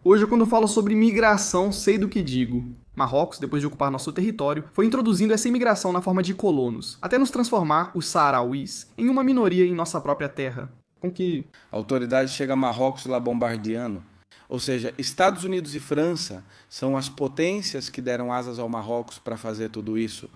Hoje, quando eu falo sobre migração, sei do que digo. Marrocos, depois de ocupar nosso território, foi introduzindo essa imigração na forma de colonos, até nos transformar, os saharauis, em uma minoria em nossa própria terra. Com que A autoridade chega a Marrocos lá bombardeando. Ou seja, Estados Unidos e França são as potências que deram asas ao Marrocos para fazer tudo isso.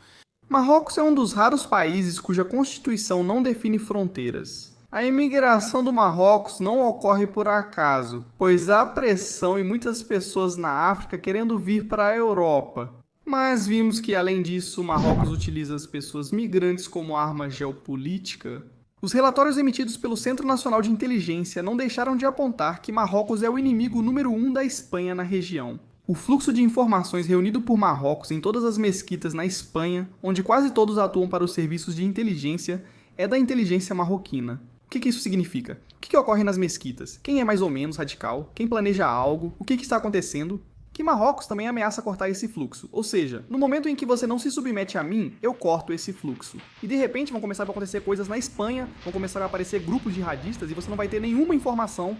Marrocos é um dos raros países cuja constituição não define fronteiras. A imigração do Marrocos não ocorre por acaso, pois há pressão e muitas pessoas na África querendo vir para a Europa. Mas vimos que, além disso, o Marrocos utiliza as pessoas migrantes como arma geopolítica. Os relatórios emitidos pelo Centro Nacional de Inteligência não deixaram de apontar que Marrocos é o inimigo número 1 da Espanha na região. O fluxo de informações reunido por Marrocos em todas as mesquitas na Espanha, onde quase todos atuam para os serviços de inteligência, é da inteligência marroquina. O que isso significa? O que ocorre nas mesquitas? Quem é mais ou menos radical? Quem planeja algo? O que está acontecendo? Que Marrocos também ameaça cortar esse fluxo. Ou seja, no momento em que você não se submete a mim, eu corto esse fluxo. E de repente vão começar a acontecer coisas na Espanha, vão começar a aparecer grupos jihadistas e você não vai ter nenhuma informação.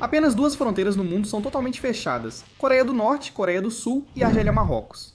Apenas duas fronteiras no mundo são totalmente fechadas: Coreia do Norte, Coreia do Sul e Argélia-Marrocos.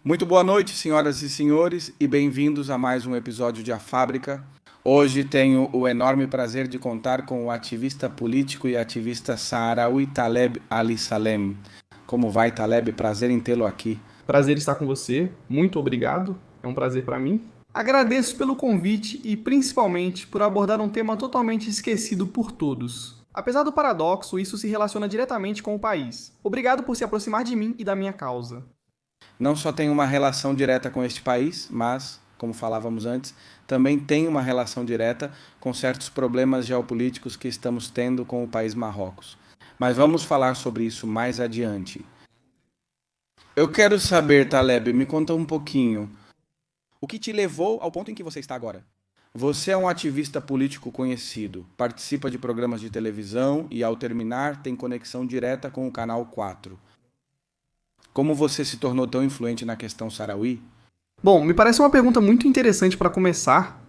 Muito boa noite, senhoras e senhores, e bem-vindos a mais um episódio de A Fábrica. Hoje tenho o enorme prazer de contar com o ativista político e ativista saharaui Taleb Ali Salem. Como vai, Taleb? Prazer em tê-lo aqui. Prazer estar com você, muito obrigado, é um prazer para mim. Agradeço pelo convite e principalmente por abordar um tema totalmente esquecido por todos. Apesar do paradoxo, isso se relaciona diretamente com o país. Obrigado por se aproximar de mim e da minha causa. Não só tem uma relação direta com este país, mas, como falávamos antes, também tem uma relação direta com certos problemas geopolíticos que estamos tendo com o país Marrocos. Mas vamos falar sobre isso mais adiante. Eu quero saber, Taleb, me conta um pouquinho. O que te levou ao ponto em que você está agora? Você é um ativista político conhecido, participa de programas de televisão e, ao terminar, tem conexão direta com o Canal 4. Como você se tornou tão influente na questão saharaui? Bom, me parece uma pergunta muito interessante para começar.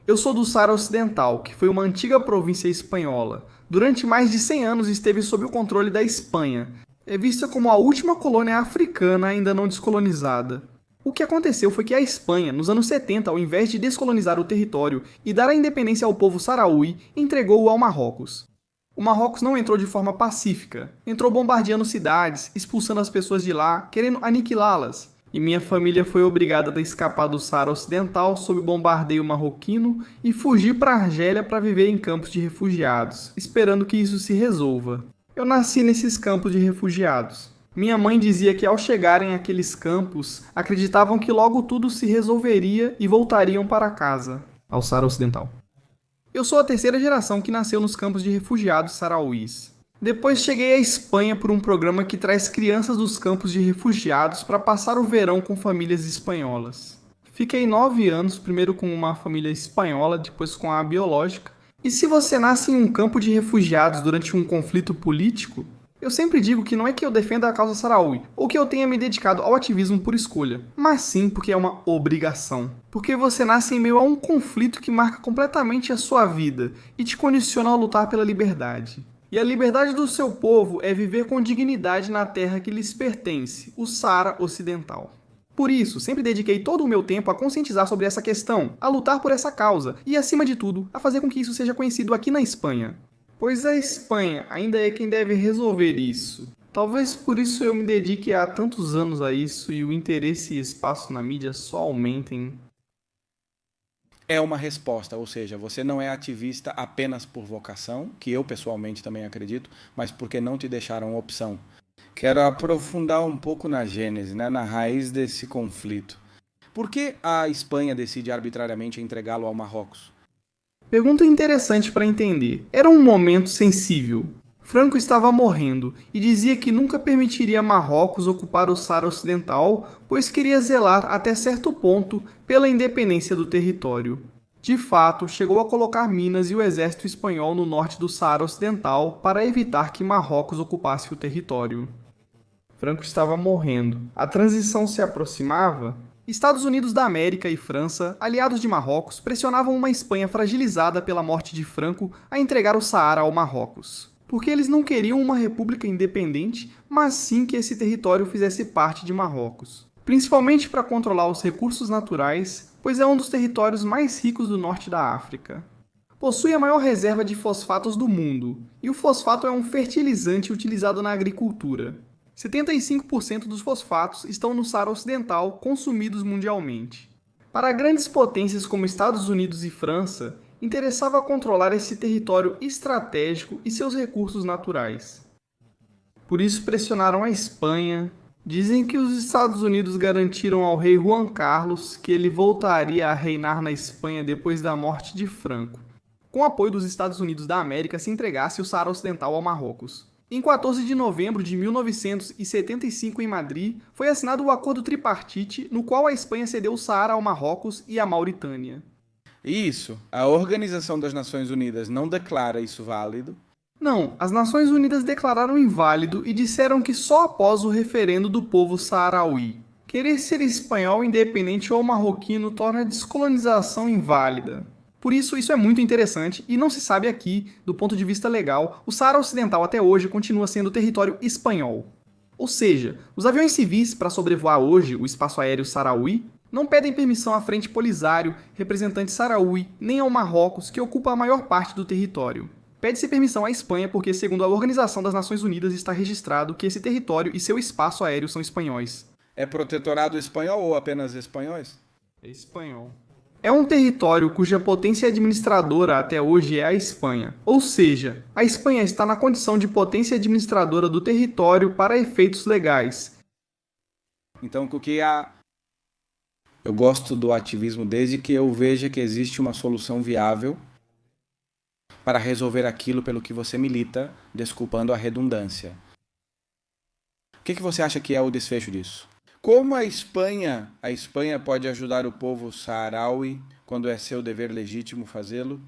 Eu sou do Saara Ocidental, que foi uma antiga província espanhola. Durante mais de 100 anos esteve sob o controle da Espanha. É vista como a última colônia africana ainda não descolonizada. O que aconteceu foi que a Espanha, nos anos 70, ao invés de descolonizar o território e dar a independência ao povo saharaui, entregou-o ao Marrocos. O Marrocos não entrou de forma pacífica. Entrou bombardeando cidades, expulsando as pessoas de lá, querendo aniquilá-las. E minha família foi obrigada a escapar do Saara Ocidental sob bombardeio marroquino e fugir para a Argélia para viver em campos de refugiados, esperando que isso se resolva. Eu nasci nesses campos de refugiados. Minha mãe dizia que ao chegarem àqueles campos, acreditavam que logo tudo se resolveria e voltariam para casa, ao Saara Ocidental. Eu sou a terceira geração que nasceu nos campos de refugiados sarauís. Depois cheguei à Espanha por um programa que traz crianças dos campos de refugiados para passar o verão com famílias espanholas. Fiquei 9 anos, primeiro com uma família espanhola, depois com a biológica. E se você nasce em um campo de refugiados durante um conflito político, eu sempre digo que não é que eu defenda a causa saharaui, ou que eu tenha me dedicado ao ativismo por escolha, mas sim porque é uma obrigação. Porque você nasce em meio a um conflito que marca completamente a sua vida e te condiciona a lutar pela liberdade. E a liberdade do seu povo é viver com dignidade na terra que lhes pertence, o Saara Ocidental. Por isso, sempre dediquei todo o meu tempo a conscientizar sobre essa questão, a lutar por essa causa e, acima de tudo, a fazer com que isso seja conhecido aqui na Espanha. Pois a Espanha ainda é quem deve resolver isso. Talvez por isso eu me dedique há tantos anos a isso e o interesse e espaço na mídia só aumentem. É uma resposta, ou seja, você não é ativista apenas por vocação, que eu pessoalmente também acredito, mas porque não te deixaram opção. Quero aprofundar um pouco na gênese, na raiz desse conflito. Por que a Espanha decide arbitrariamente entregá-lo ao Marrocos? Pergunta interessante para entender. Era um momento sensível. Franco estava morrendo e dizia que nunca permitiria Marrocos ocupar o Saara Ocidental, pois queria zelar até certo ponto pela independência do território. De fato, chegou a colocar Minas e o exército espanhol no norte do Saara Ocidental para evitar que Marrocos ocupasse o território. Franco estava morrendo. A transição se aproximava. Estados Unidos da América e França, aliados de Marrocos, pressionavam uma Espanha fragilizada pela morte de Franco a entregar o Saara ao Marrocos. Porque eles não queriam uma república independente, mas sim que esse território fizesse parte de Marrocos. Principalmente para controlar os recursos naturais, pois é um dos territórios mais ricos do norte da África. Possui a maior reserva de fosfatos do mundo, e o fosfato é um fertilizante utilizado na agricultura. 75% dos fosfatos estão no Saara Ocidental, consumidos mundialmente. Para grandes potências como Estados Unidos e França, interessava controlar esse território estratégico e seus recursos naturais. Por isso pressionaram a Espanha. Dizem que os Estados Unidos garantiram ao rei Juan Carlos que ele voltaria a reinar na Espanha depois da morte de Franco, com o apoio dos Estados Unidos da América se entregasse o Saara Ocidental ao Marrocos. Em 14 de novembro de 1975, em Madrid, foi assinado o Acordo Tripartite, no qual a Espanha cedeu o Saara ao Marrocos e à Mauritânia. Isso, a Organização das Nações Unidas não declara isso válido? Não, as Nações Unidas declararam inválido e disseram que só após o referendo do povo saarauí. Querer ser espanhol independente ou marroquino torna a descolonização inválida. Por isso é muito interessante e não se sabe aqui, do ponto de vista legal, o Saara Ocidental até hoje continua sendo território espanhol. Ou seja, os aviões civis para sobrevoar hoje o espaço aéreo sarauí não pedem permissão à Frente Polisário, representante sarauí, nem ao Marrocos, que ocupa a maior parte do território. Pede-se permissão à Espanha porque, segundo a Organização das Nações Unidas, está registrado que esse território e seu espaço aéreo são espanhóis. É protetorado espanhol ou apenas espanhóis? É espanhol. É um território cuja potência administradora até hoje é a Espanha. Ou seja, a Espanha está na condição de potência administradora do território para efeitos legais. Então, eu gosto do ativismo desde que eu veja que existe uma solução viável para resolver aquilo pelo que você milita, desculpando a redundância. O que você acha que é o desfecho disso? Como a Espanha pode ajudar o povo saaraui quando é seu dever legítimo fazê-lo?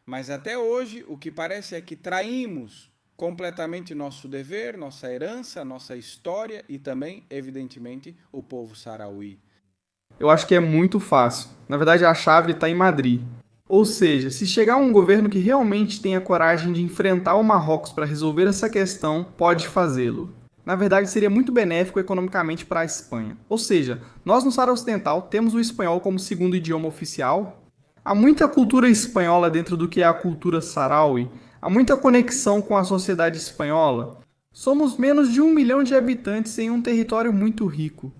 Mas até hoje o que parece é que traímos completamente nosso dever, nossa herança, nossa história e também, evidentemente, o povo saarauí. Eu acho que é muito fácil. Na verdade, a chave está em Madrid. Ou seja, se chegar um governo que realmente tenha coragem de enfrentar o Marrocos para resolver essa questão, pode fazê-lo. Na verdade, seria muito benéfico economicamente para a Espanha. Ou seja, nós no Saara Ocidental temos o espanhol como segundo idioma oficial. Há muita cultura espanhola dentro do que é a cultura sarauí. Há muita conexão com a sociedade espanhola. Somos menos de 1 milhão de habitantes em um território muito rico.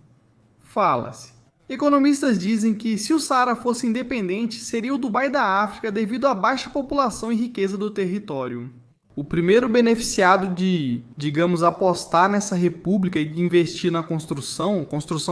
Fala-se. Economistas dizem que se o Saara fosse independente, seria o Dubai da África devido à baixa população e riqueza do território. O primeiro beneficiado de, digamos, apostar nessa república e de investir na construção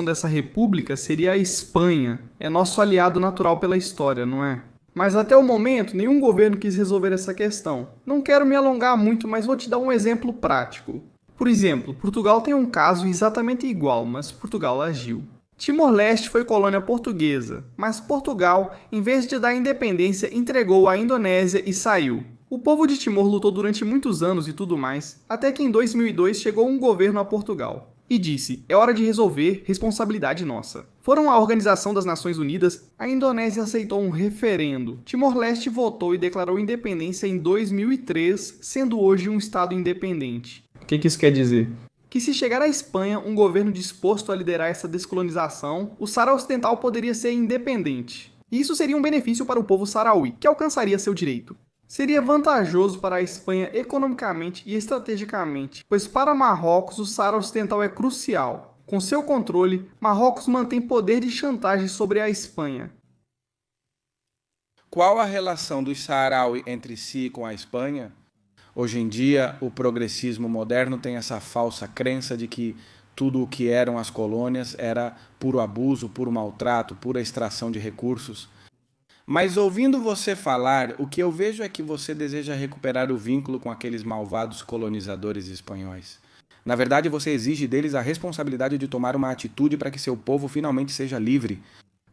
dessa república seria a Espanha. É nosso aliado natural pela história, não é? Mas até o momento, nenhum governo quis resolver essa questão. Não quero me alongar muito, mas vou te dar um exemplo prático. Por exemplo, Portugal tem um caso exatamente igual, mas Portugal agiu. Timor-Leste foi colônia portuguesa, mas Portugal, em vez de dar independência, entregou à Indonésia e saiu. O povo de Timor lutou durante muitos anos e tudo mais, até que em 2002 chegou um governo a Portugal e disse: é hora de resolver, responsabilidade nossa. Foram à Organização das Nações Unidas, a Indonésia aceitou um referendo. Timor-Leste votou e declarou independência em 2003, sendo hoje um estado independente. O que isso quer dizer? Que se chegar à Espanha um governo disposto a liderar essa descolonização, o Saara Ocidental poderia ser independente. E isso seria um benefício para o povo sarauí, que alcançaria seu direito. Seria vantajoso para a Espanha economicamente e estrategicamente, pois para Marrocos o Saara Ocidental é crucial. Com seu controle, Marrocos mantém poder de chantagem sobre a Espanha. Qual a relação dos saarauis entre si e com a Espanha? Hoje em dia, o progressismo moderno tem essa falsa crença de que tudo o que eram as colônias era puro abuso, puro maltrato, pura extração de recursos. Mas ouvindo você falar, o que eu vejo é que você deseja recuperar o vínculo com aqueles malvados colonizadores espanhóis. Na verdade, você exige deles a responsabilidade de tomar uma atitude para que seu povo finalmente seja livre.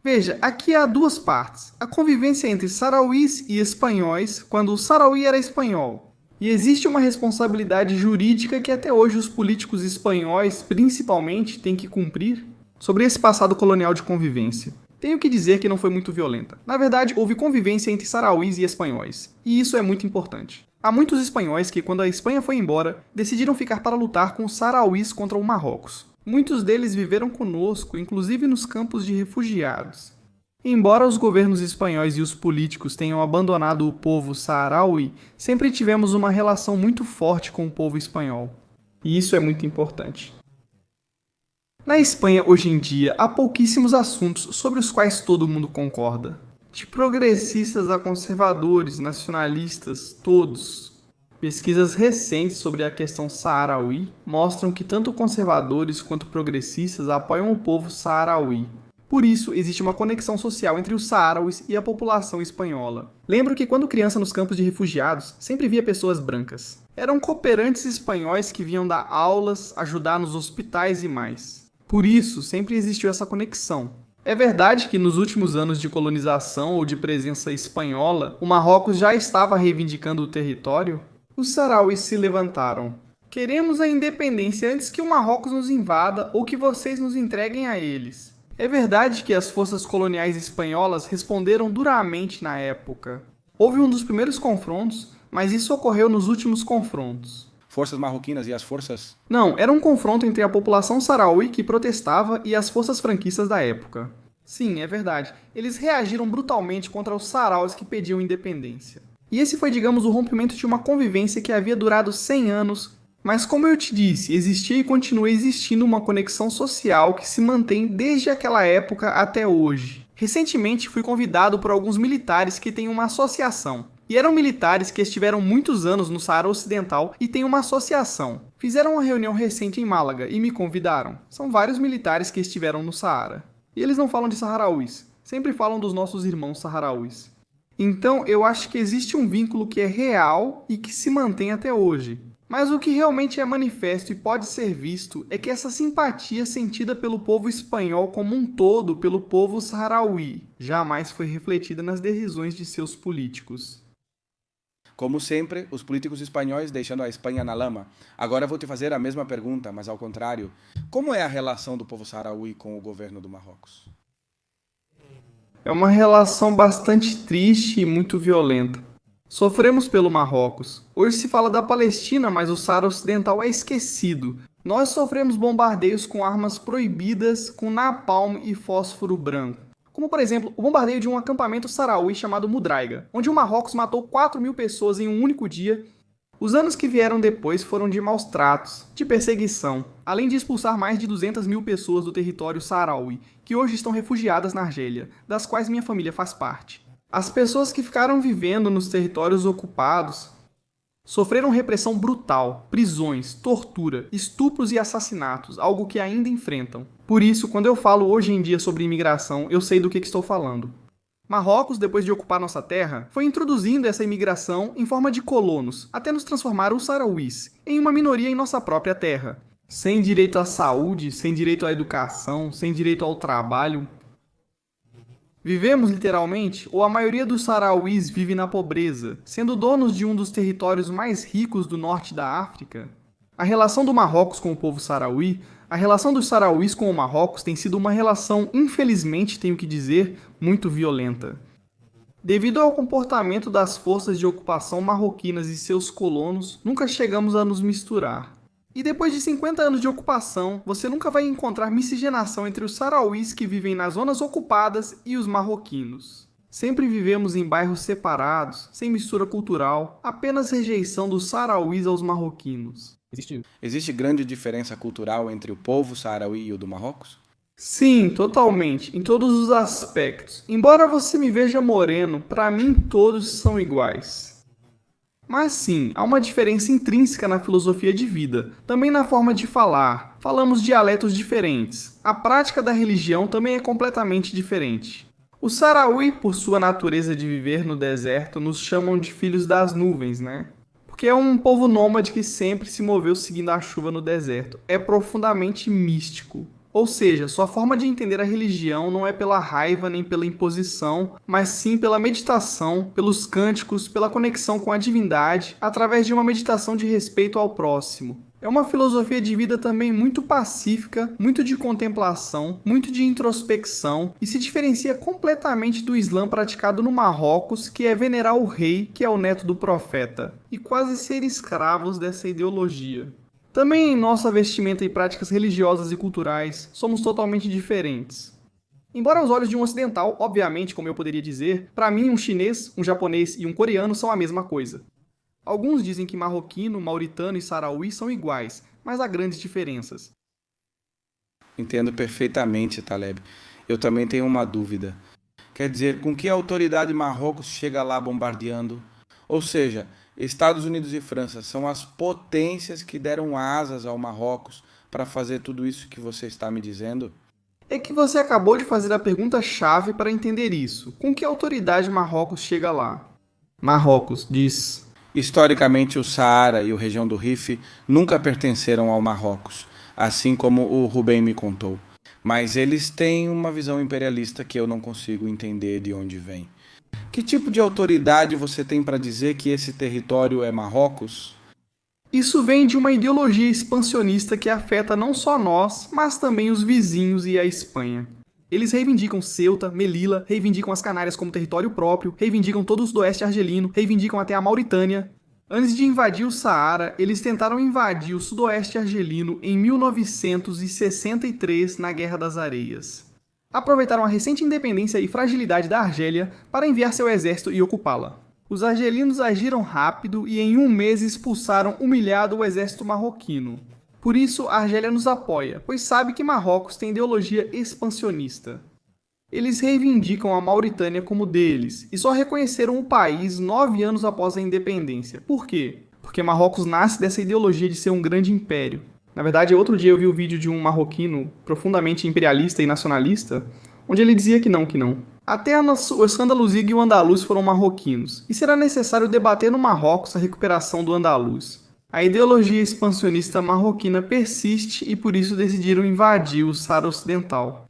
Veja, aqui há duas partes. A convivência entre sarauís e espanhóis, quando o sarauí era espanhol. E existe uma responsabilidade jurídica que até hoje os políticos espanhóis, principalmente, têm que cumprir. sobre esse passado colonial de convivência. Tenho que dizer que não foi muito violenta. Na verdade, houve convivência entre sarauís e espanhóis, e isso é muito importante. Há muitos espanhóis que, quando a Espanha foi embora, decidiram ficar para lutar com os sarauís contra o Marrocos. Muitos deles viveram conosco, inclusive nos campos de refugiados. Embora os governos espanhóis e os políticos tenham abandonado o povo saharaui, sempre tivemos uma relação muito forte com o povo espanhol. E isso é muito importante. Na Espanha, hoje em dia, há pouquíssimos assuntos sobre os quais todo mundo concorda. De progressistas a conservadores, nacionalistas, todos. Pesquisas recentes sobre a questão saharaui mostram que tanto conservadores quanto progressistas apoiam o povo saharaui. Por isso, existe uma conexão social entre os saharauis e a população espanhola. Lembro que quando criança nos campos de refugiados, sempre via pessoas brancas. Eram cooperantes espanhóis que vinham dar aulas, ajudar nos hospitais e mais. Por isso, sempre existiu essa conexão. É verdade que nos últimos anos de colonização ou de presença espanhola, o Marrocos já estava reivindicando o território? Os sarauís se levantaram. Queremos a independência antes que o Marrocos nos invada ou que vocês nos entreguem a eles. É verdade que as forças coloniais espanholas responderam duramente na época. Houve um dos primeiros confrontos, mas isso ocorreu nos últimos confrontos. Forças marroquinas e as forças? Não, era um confronto entre a população sarauí que protestava e as forças franquistas da época. Sim, é verdade. Eles reagiram brutalmente contra os sarauis que pediam independência. E esse foi, digamos, o rompimento de uma convivência que havia durado 100 anos, mas como eu te disse, existia e continua existindo uma conexão social que se mantém desde aquela época até hoje. Recentemente fui convidado por alguns militares que têm uma associação. E eram militares que estiveram muitos anos no Saara Ocidental e têm uma associação. Fizeram uma reunião recente em Málaga e me convidaram. São vários militares que estiveram no Saara. E eles não falam de saharaus, sempre falam dos nossos irmãos saharaus. Então eu acho que existe um vínculo que é real e que se mantém até hoje. Mas o que realmente é manifesto e pode ser visto é que essa simpatia sentida pelo povo espanhol como um todo pelo povo saharaui jamais foi refletida nas decisões de seus políticos. Como sempre, os políticos espanhóis deixando a Espanha na lama. Agora vou te fazer a mesma pergunta, mas ao contrário. Como é a relação do povo saharaui com o governo do Marrocos? É uma relação bastante triste e muito violenta. Sofremos pelo Marrocos. Hoje se fala da Palestina, mas o Saara Ocidental é esquecido. Nós sofremos bombardeios com armas proibidas, com napalm e fósforo branco. Como, por exemplo, o bombardeio de um acampamento sarauí chamado Mudraiga, onde o Marrocos matou 4.000 pessoas em um único dia. Os anos que vieram depois foram de maus tratos, de perseguição, além de expulsar mais de 200.000 pessoas do território sarauí, que hoje estão refugiadas na Argélia, das quais minha família faz parte. As pessoas que ficaram vivendo nos territórios ocupados sofreram repressão brutal, prisões, tortura, estupros e assassinatos, algo que ainda enfrentam. Por isso, quando eu falo hoje em dia sobre imigração, eu sei do que estou falando. Marrocos, depois de ocupar nossa terra, foi introduzindo essa imigração em forma de colonos, até nos transformar os sarauís em uma minoria em nossa própria terra. Sem direito à saúde, sem direito à educação, sem direito ao trabalho. Vivemos literalmente, ou a maioria dos sarauís vive na pobreza, sendo donos de um dos territórios mais ricos do norte da África. A relação do Marrocos com o povo sarauí, a relação dos sarauís com o Marrocos tem sido uma relação, infelizmente tenho que dizer, muito violenta. Devido ao comportamento das forças de ocupação marroquinas e seus colonos, nunca chegamos a nos misturar. E depois de 50 anos de ocupação, você nunca vai encontrar miscigenação entre os sarauís que vivem nas zonas ocupadas e os marroquinos. Sempre vivemos em bairros separados, sem mistura cultural, apenas rejeição dos sarauís aos marroquinos. Existe grande diferença cultural entre o povo saharaui e o do Marrocos? Sim, totalmente, em todos os aspectos. Embora você me veja moreno, para mim todos são iguais. Mas sim, há uma diferença intrínseca na filosofia de vida, também na forma de falar. Falamos dialetos diferentes. A prática da religião também é completamente diferente. Os sarauí, por sua natureza de viver no deserto, nos chamam de filhos das nuvens, né? Porque é um povo nômade que sempre se moveu seguindo a chuva no deserto. É profundamente místico. Ou seja, sua forma de entender a religião não é pela raiva nem pela imposição, mas sim pela meditação, pelos cânticos, pela conexão com a divindade, através de uma meditação de respeito ao próximo. É uma filosofia de vida também muito pacífica, muito de contemplação, muito de introspecção e se diferencia completamente do Islã praticado no Marrocos, que é venerar o rei, que é o neto do profeta, e quase ser escravos dessa ideologia. Também em nossa vestimenta e práticas religiosas e culturais, somos totalmente diferentes. Embora aos olhos de um ocidental, obviamente, como eu poderia dizer, para mim um chinês, um japonês e um coreano são a mesma coisa. Alguns dizem que marroquino, mauritano e sarauí são iguais, mas há grandes diferenças. Entendo perfeitamente, Taleb. Eu também tenho uma dúvida. Quer dizer, com que autoridade Marrocos chega lá bombardeando? Ou seja, Estados Unidos e França são as potências que deram asas ao Marrocos para fazer tudo isso que você está me dizendo? É que você acabou de fazer a pergunta-chave para entender isso. Com que autoridade Marrocos chega lá? Marrocos diz: Historicamente, o Saara e a região do Rif nunca pertenceram ao Marrocos, assim como o Rubem me contou. Mas eles têm uma visão imperialista que eu não consigo entender de onde vem. Que tipo de autoridade você tem para dizer que esse território é Marrocos? isso vem de uma ideologia expansionista que afeta não só nós, mas também os vizinhos e a Espanha. Eles reivindicam Ceuta, Melilla, reivindicam as Canárias como território próprio, reivindicam todo o sudoeste argelino, reivindicam até a Mauritânia. Antes de invadir o Saara, eles tentaram invadir o sudoeste argelino em 1963 na Guerra das Areias. Aproveitaram a recente independência e fragilidade da Argélia para enviar seu exército e ocupá-la. Os argelinos agiram rápido e em um mês expulsaram humilhado o exército marroquino. Por isso, a Argélia nos apoia, pois sabe que Marrocos tem ideologia expansionista. Eles reivindicam a Mauritânia como deles e só reconheceram o país 9 anos após a independência. Por quê? Porque Marrocos nasce dessa ideologia de ser um grande império. Na verdade, outro dia eu vi o vídeo de um marroquino profundamente imperialista e nacionalista, onde ele dizia que não, que não. Até o Escandaluzia e o Andaluz foram marroquinos, e será necessário debater no Marrocos a recuperação do Andaluz. A ideologia expansionista marroquina persiste e por isso decidiram invadir o Saara Ocidental.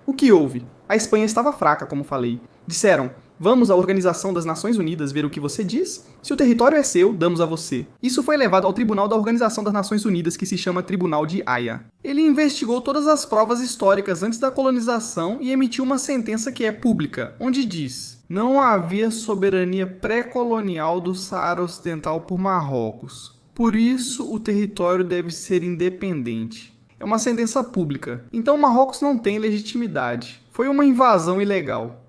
O que houve? A Espanha estava fraca, como falei. Disseram: vamos à Organização das Nações Unidas ver o que você diz? Se o território é seu, damos a você. Isso foi levado ao Tribunal da Organização das Nações Unidas, que se chama Tribunal de Haia. Ele investigou todas as provas históricas antes da colonização e emitiu uma sentença que é pública, onde diz: não havia soberania pré-colonial do Saara Ocidental por Marrocos. Por isso, o território deve ser independente. É uma sentença pública, então Marrocos não tem legitimidade. Foi uma invasão ilegal.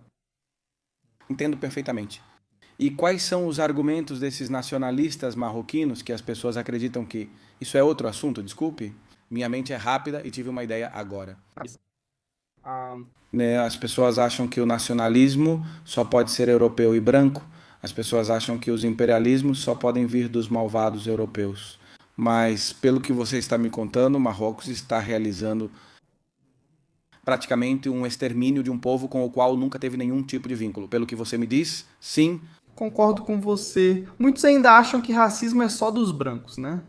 Entendo perfeitamente. E quais são os argumentos desses nacionalistas marroquinos que as pessoas acreditam que... Isso é outro assunto, desculpe. Minha mente é rápida e tive uma ideia agora. As pessoas acham que o nacionalismo só pode ser europeu e branco. As pessoas acham que os imperialismos só podem vir dos malvados europeus. Mas, pelo que você está me contando, Marrocos está realizando praticamente um extermínio de um povo com o qual nunca teve nenhum tipo de vínculo. Pelo que você me diz, sim. Concordo com você. Muitos ainda acham que racismo é só dos brancos, né?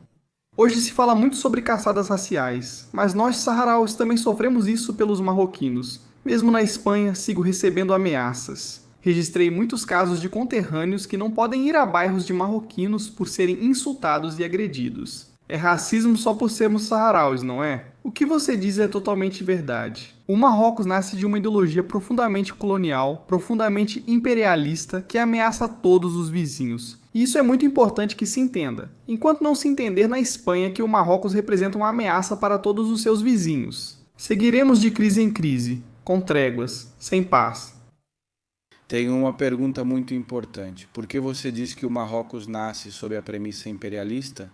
Hoje se fala muito sobre caçadas raciais, mas nós saharaus também sofremos isso pelos marroquinos. Mesmo na Espanha, sigo recebendo ameaças. Registrei muitos casos de conterrâneos que não podem ir a bairros de marroquinos por serem insultados e agredidos. É racismo só por sermos saharaus, não é? O que você diz é totalmente verdade. O Marrocos nasce de uma ideologia profundamente colonial, profundamente imperialista, que ameaça todos os vizinhos. E isso é muito importante que se entenda, enquanto não se entender na Espanha que o Marrocos representa uma ameaça para todos os seus vizinhos. Seguiremos de crise em crise, com tréguas, sem paz. Tenho uma pergunta muito importante. Por que você diz que o Marrocos nasce sob a premissa imperialista?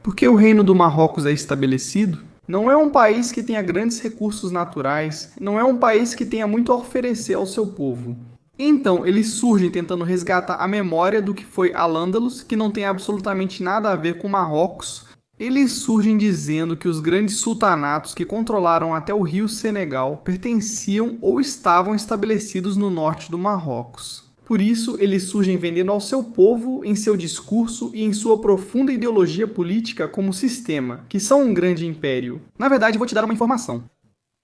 Porque o reino do Marrocos é estabelecido? Não é um país que tenha grandes recursos naturais, não é um país que tenha muito a oferecer ao seu povo. Então, eles surgem tentando resgatar a memória do que foi Al-Ándalus, que não tem absolutamente nada a ver com Marrocos. Eles surgem dizendo que os grandes sultanatos que controlaram até o rio Senegal pertenciam ou estavam estabelecidos no norte do Marrocos. Por isso, eles surgem vendendo ao seu povo, em seu discurso e em sua profunda ideologia política como sistema, que são um grande império. Na verdade, vou te dar uma informação.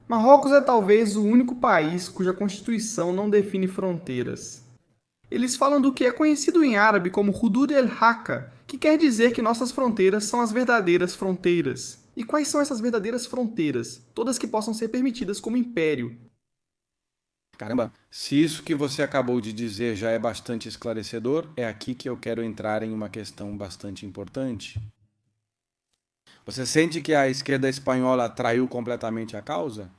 Marrocos é talvez o único país cuja constituição não define fronteiras. Eles falam do que é conhecido em árabe como Hudud el-Haqqa, que quer dizer que nossas fronteiras são as verdadeiras fronteiras. E quais são essas verdadeiras fronteiras? Todas que possam ser permitidas como império. Caramba, se isso que você acabou de dizer já é bastante esclarecedor, é aqui que eu quero entrar em uma questão bastante importante. Você sente que a esquerda espanhola traiu completamente a causa?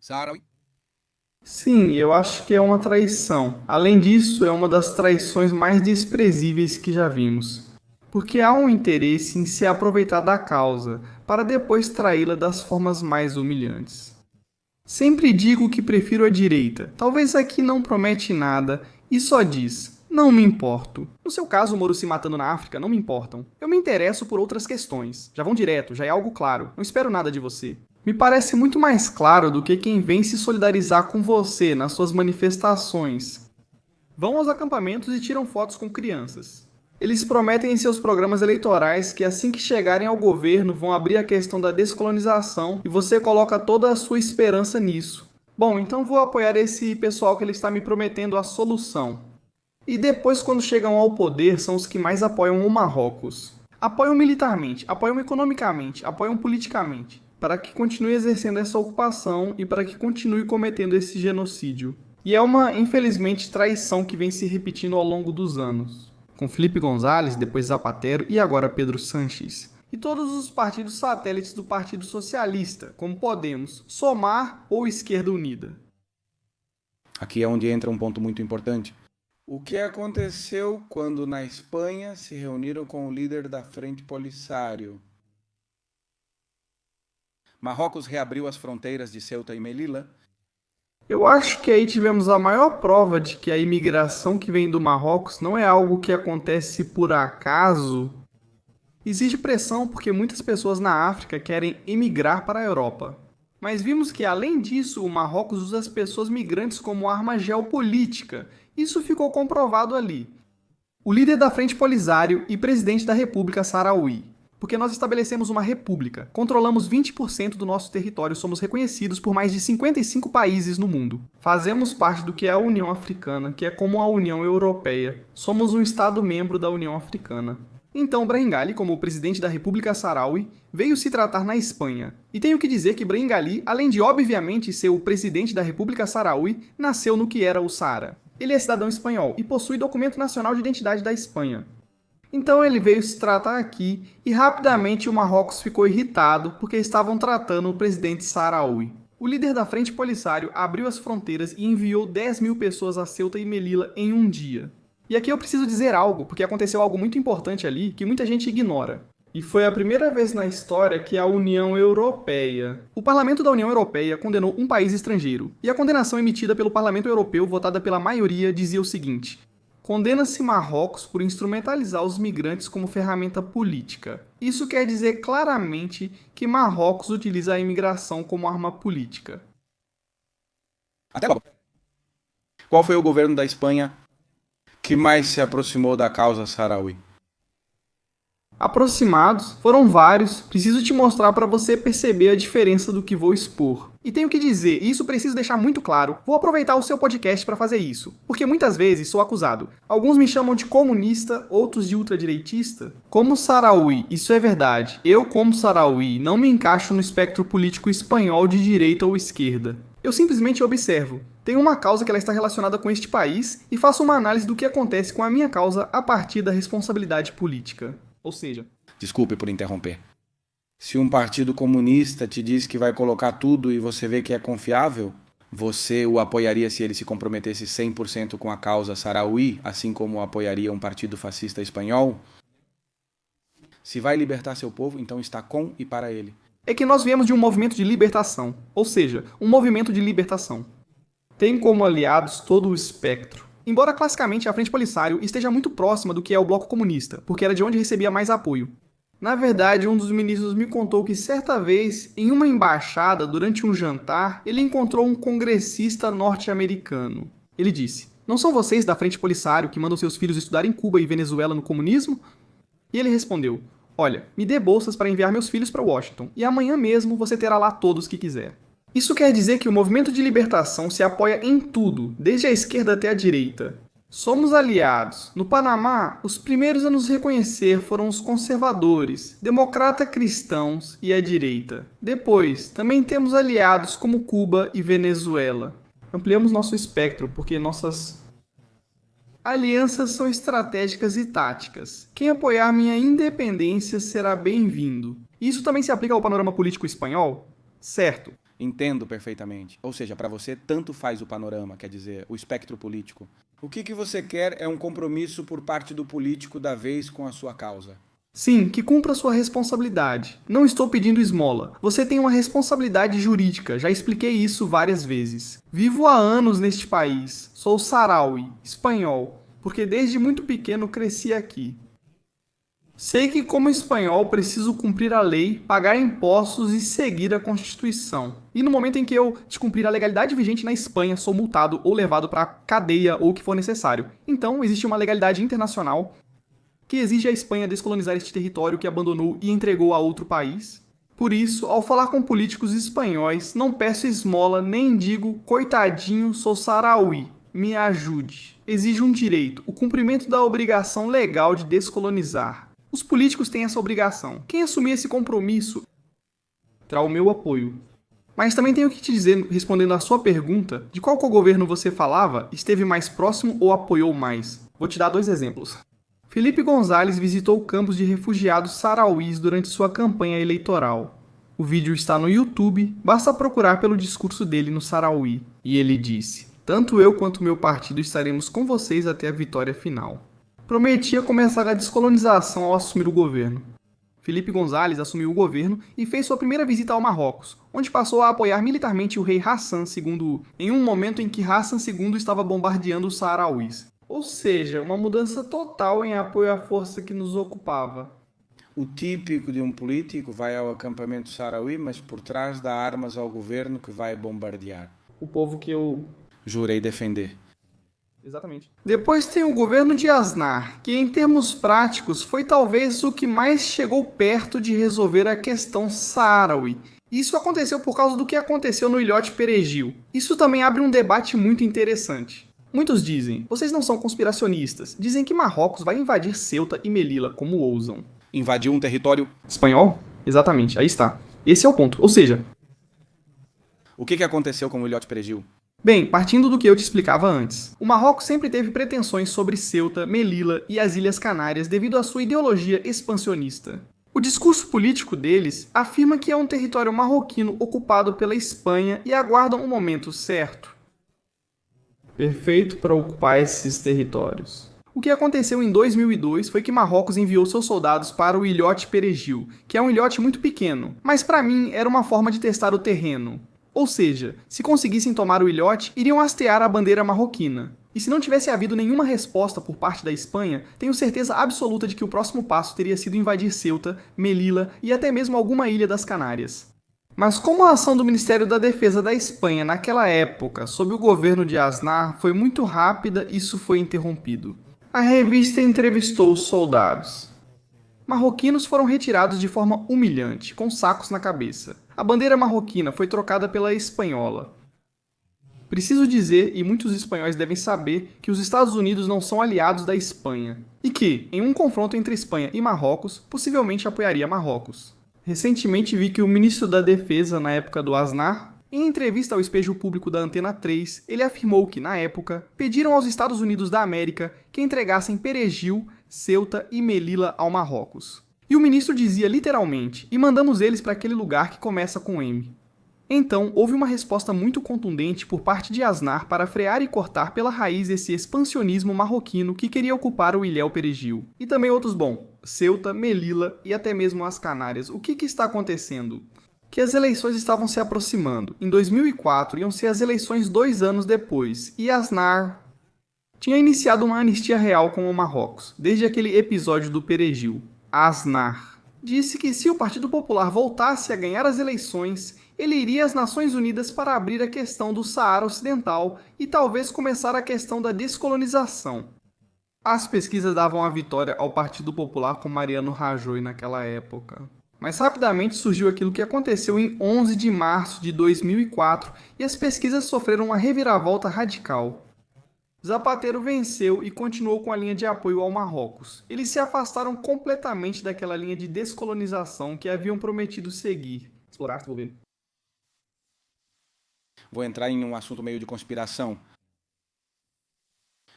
Sarawi? Sim, eu acho que é uma traição. Além disso, é uma das traições mais desprezíveis que já vimos. Porque há um interesse em se aproveitar da causa, para depois traí-la das formas mais humilhantes. Sempre digo que prefiro a direita. Talvez aqui não promete nada e só diz: não me importo. No seu caso, o Moro se matando na África, não me importam. Eu me interesso por outras questões. Já vão direto, já é algo claro. Não espero nada de você. Me parece muito mais claro do que quem vem se solidarizar com você nas suas manifestações. Vão aos acampamentos e tiram fotos com crianças. Eles prometem em seus programas eleitorais que assim que chegarem ao governo vão abrir a questão da descolonização e você coloca toda a sua esperança nisso. Bom, então vou apoiar esse pessoal que ele está me prometendo a solução. E depois, quando chegam ao poder, são os que mais apoiam o Marrocos. Apoiam militarmente, apoiam economicamente, apoiam politicamente, para que continue exercendo essa ocupação e para que continue cometendo esse genocídio. E é uma, infelizmente, traição que vem se repetindo ao longo dos anos. Com Felipe González, depois Zapatero e agora Pedro Sánchez. E todos os partidos satélites do Partido Socialista, como Podemos, Somar ou Esquerda Unida. Aqui é onde entra um ponto muito importante. O que aconteceu quando na Espanha se reuniram com o líder da Frente Polisário? Marrocos reabriu as fronteiras de Ceuta e Melilla. Eu acho que aí tivemos a maior prova de que a imigração que vem do Marrocos não é algo que acontece por acaso. Existe pressão porque muitas pessoas na África querem emigrar para a Europa. Mas vimos que, além disso, o Marrocos usa as pessoas migrantes como arma geopolítica. Isso ficou comprovado ali. O líder da Frente Polisário e presidente da República Saharaui. Porque nós estabelecemos uma república, controlamos 20% do nosso território, somos reconhecidos por mais de 55 países no mundo. Fazemos parte do que é a União Africana, que é como a União Europeia. Somos um Estado-membro da União Africana. Então Brahim Ghali, como o presidente da República Saharaui, veio se tratar na Espanha. E tenho que dizer que Brahim Ghali, além de obviamente ser o presidente da República Saharaui, nasceu no que era o Saara. Ele é cidadão espanhol e possui documento nacional de identidade da Espanha. Então ele veio se tratar aqui e rapidamente o Marrocos ficou irritado porque estavam tratando o presidente Saharaui. O líder da Frente Polisário abriu as fronteiras e enviou 10 mil pessoas a Ceuta e Melilla em um dia. E aqui eu preciso dizer algo, porque aconteceu algo muito importante ali que muita gente ignora. E foi a primeira vez na história que a União Europeia... O Parlamento da União Europeia condenou um país estrangeiro. E a condenação emitida pelo Parlamento Europeu, votada pela maioria, dizia o seguinte: condena-se Marrocos por instrumentalizar os migrantes como ferramenta política. Isso quer dizer claramente que Marrocos utiliza a imigração como arma política. Até logo. Qual foi o governo da Espanha que mais se aproximou da causa saharaui? Aproximados, foram vários, preciso te mostrar para você perceber a diferença do que vou expor. E tenho que dizer, e isso preciso deixar muito claro, vou aproveitar o seu podcast para fazer isso, porque muitas vezes sou acusado. Alguns me chamam de comunista, outros de ultradireitista. Como Saharaui, isso é verdade, eu como Saharaui não me encaixo no espectro político espanhol de direita ou esquerda. Eu simplesmente observo. Tenho uma causa que ela está relacionada com este país e faço uma análise do que acontece com a minha causa a partir da responsabilidade política. Ou seja... Desculpe por interromper. Se um partido comunista te diz que vai colocar tudo e você vê que é confiável, você o apoiaria se ele se comprometesse 100% com a causa saharaui, assim como apoiaria um partido fascista espanhol? Se vai libertar seu povo, então está com e para ele. É que nós viemos de um movimento de libertação, ou seja, um movimento de libertação. Tem como aliados todo o espectro. Embora classicamente a Frente Polisário esteja muito próxima do que é o Bloco Comunista, porque era de onde recebia mais apoio. Na verdade, um dos ministros me contou que certa vez, em uma embaixada, durante um jantar, ele encontrou um congressista norte-americano. Ele disse: "Não são vocês da Frente Polisário que mandam seus filhos estudar em Cuba e Venezuela no comunismo?" E ele respondeu: "Olha, me dê bolsas para enviar meus filhos para Washington, e amanhã mesmo você terá lá todos que quiser." Isso quer dizer que o movimento de libertação se apoia em tudo, desde a esquerda até a direita. Somos aliados. No Panamá, os primeiros a nos reconhecer foram os conservadores, democrata-cristãos e a direita. Depois, também temos aliados como Cuba e Venezuela. Ampliamos nosso espectro porque nossas alianças são estratégicas e táticas. Quem apoiar minha independência será bem-vindo. Isso também se aplica ao panorama político espanhol? Certo. Entendo perfeitamente. Ou seja, para você tanto faz o panorama, quer dizer, o espectro político. O que você quer é um compromisso por parte do político da vez com a sua causa. Sim, que cumpra sua responsabilidade. Não estou pedindo esmola. Você tem uma responsabilidade jurídica, já expliquei isso várias vezes. Vivo há anos neste país. Sou saharaui, espanhol, porque desde muito pequeno cresci aqui. Sei que como espanhol preciso cumprir a lei, pagar impostos e seguir a Constituição. E no momento em que eu descumprir a legalidade vigente na Espanha, sou multado ou levado para a cadeia ou o que for necessário. Então, existe uma legalidade internacional que exige a Espanha descolonizar este território que abandonou e entregou a outro país. Por isso, ao falar com políticos espanhóis, não peço esmola nem digo coitadinho, sou saharaui, me ajude. Exige um direito, o cumprimento da obrigação legal de descolonizar. Os políticos têm essa obrigação. Quem assumir esse compromisso terá o meu apoio. Mas também tenho que te dizer, respondendo à sua pergunta, de qual governo você falava, esteve mais próximo ou apoiou mais? Vou te dar 2 exemplos. Felipe González visitou campos de refugiados sarauís durante sua campanha eleitoral. O vídeo está no YouTube, basta procurar pelo discurso dele no Sarauí. E ele disse: "Tanto eu quanto meu partido estaremos com vocês até a vitória final." Prometia começar a descolonização ao assumir o governo. Felipe González assumiu o governo e fez sua primeira visita ao Marrocos, onde passou a apoiar militarmente o rei Hassan II, em um momento em que Hassan II estava bombardeando os saharauís. Ou seja, uma mudança total em apoio à força que nos ocupava. O típico de um político vai ao acampamento sarauí, mas por trás dá armas ao governo que vai bombardear. O povo que eu jurei defender. Exatamente. Depois tem o governo de Aznar, que em termos práticos foi talvez o que mais chegou perto de resolver a questão saharaui. Isso aconteceu por causa do que aconteceu no Ilhote Perejil. Isso também abre um debate muito interessante. Muitos dizem, vocês não são conspiracionistas, dizem que Marrocos vai invadir Ceuta e Melilla como ousam. Invadiu um território espanhol? Exatamente, aí está. Esse é o ponto. Ou seja, o que aconteceu com o Ilhote Perejil? Bem, partindo do que eu te explicava antes, o Marrocos sempre teve pretensões sobre Ceuta, Melilla e as Ilhas Canárias devido à sua ideologia expansionista. O discurso político deles afirma que é um território marroquino ocupado pela Espanha e aguardam o momento certo. Perfeito para ocupar esses territórios. O que aconteceu em 2002 foi que Marrocos enviou seus soldados para o Ilhote Perejil, que é um ilhote muito pequeno, mas para mim era uma forma de testar o terreno. Ou seja, se conseguissem tomar o ilhote, iriam hastear a bandeira marroquina. E se não tivesse havido nenhuma resposta por parte da Espanha, tenho certeza absoluta de que o próximo passo teria sido invadir Ceuta, Melilla e até mesmo alguma ilha das Canárias. Mas como a ação do Ministério da Defesa da Espanha naquela época, sob o governo de Aznar, foi muito rápida, isso foi interrompido. A revista entrevistou os soldados. Marroquinos foram retirados de forma humilhante, com sacos na cabeça. A bandeira marroquina foi trocada pela espanhola. Preciso dizer, e muitos espanhóis devem saber, que os Estados Unidos não são aliados da Espanha, e que, em um confronto entre Espanha e Marrocos, possivelmente apoiaria Marrocos. Recentemente vi que o ministro da Defesa, na época do Aznar, em entrevista ao Espejo Público da Antena 3, ele afirmou que, na época, pediram aos Estados Unidos da América que entregassem Perejil, Ceuta e Melilla ao Marrocos. E o ministro dizia literalmente, e mandamos eles para aquele lugar que começa com M. Então, houve uma resposta muito contundente por parte de Aznar para frear e cortar pela raiz esse expansionismo marroquino que queria ocupar o Ilhéu Perejil. E também outros, Ceuta, Melilla e até mesmo as Canárias. O que está acontecendo? Que as eleições estavam se aproximando. Em 2004, iam ser as eleições 2 anos depois, e Aznar tinha iniciado uma anistia real com o Marrocos, desde aquele episódio do Perejil. Aznar disse que se o Partido Popular voltasse a ganhar as eleições, ele iria às Nações Unidas para abrir a questão do Saara Ocidental e talvez começar a questão da descolonização. As pesquisas davam a vitória ao Partido Popular com Mariano Rajoy naquela época. Mas rapidamente surgiu aquilo que aconteceu em 11 de março de 2004 e as pesquisas sofreram uma reviravolta radical. Zapatero venceu e continuou com a linha de apoio ao Marrocos. Eles se afastaram completamente daquela linha de descolonização que haviam prometido seguir. Explorar, desenvolver. Vou entrar em um assunto meio de conspiração.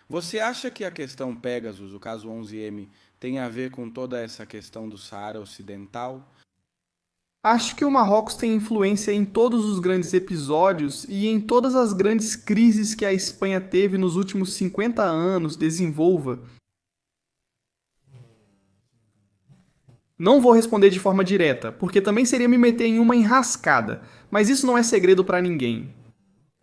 Você acha que a questão Pegasus, o caso 11M, tem a ver com toda essa questão do Saara Ocidental? Acho que o Marrocos tem influência em todos os grandes episódios e em todas as grandes crises que a Espanha teve nos últimos 50 anos. Desenvolva. Não vou responder de forma direta, porque também seria me meter em uma enrascada, mas isso não é segredo para ninguém.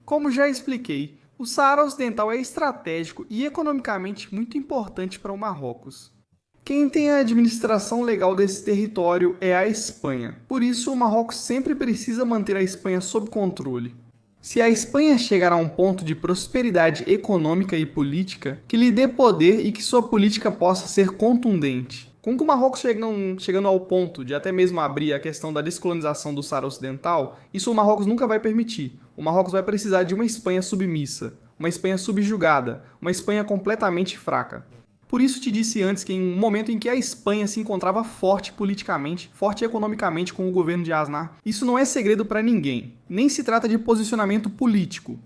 Como já expliquei, o Saara Ocidental é estratégico e economicamente muito importante para o Marrocos. Quem tem a administração legal desse território é a Espanha. Por isso, o Marrocos sempre precisa manter a Espanha sob controle. Se a Espanha chegar a um ponto de prosperidade econômica e política, que lhe dê poder e que sua política possa ser contundente. Com o Marrocos chegando ao ponto de até mesmo abrir a questão da descolonização do Saara Ocidental, isso o Marrocos nunca vai permitir. O Marrocos vai precisar de uma Espanha submissa, uma Espanha subjugada, uma Espanha completamente fraca. Por isso te disse antes que em um momento em que a Espanha se encontrava forte politicamente, forte economicamente com o governo de Aznar, isso não é segredo para ninguém, nem se trata de posicionamento político.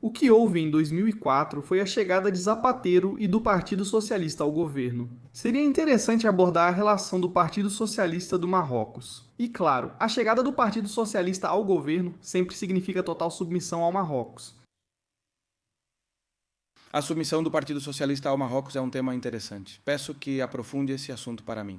O que houve em 2004 foi a chegada de Zapatero e do Partido Socialista ao governo. Seria interessante abordar a relação do Partido Socialista do Marrocos. E claro, a chegada do Partido Socialista ao governo sempre significa total submissão ao Marrocos. A submissão do Partido Socialista ao Marrocos é um tema interessante. Peço que aprofunde esse assunto para mim.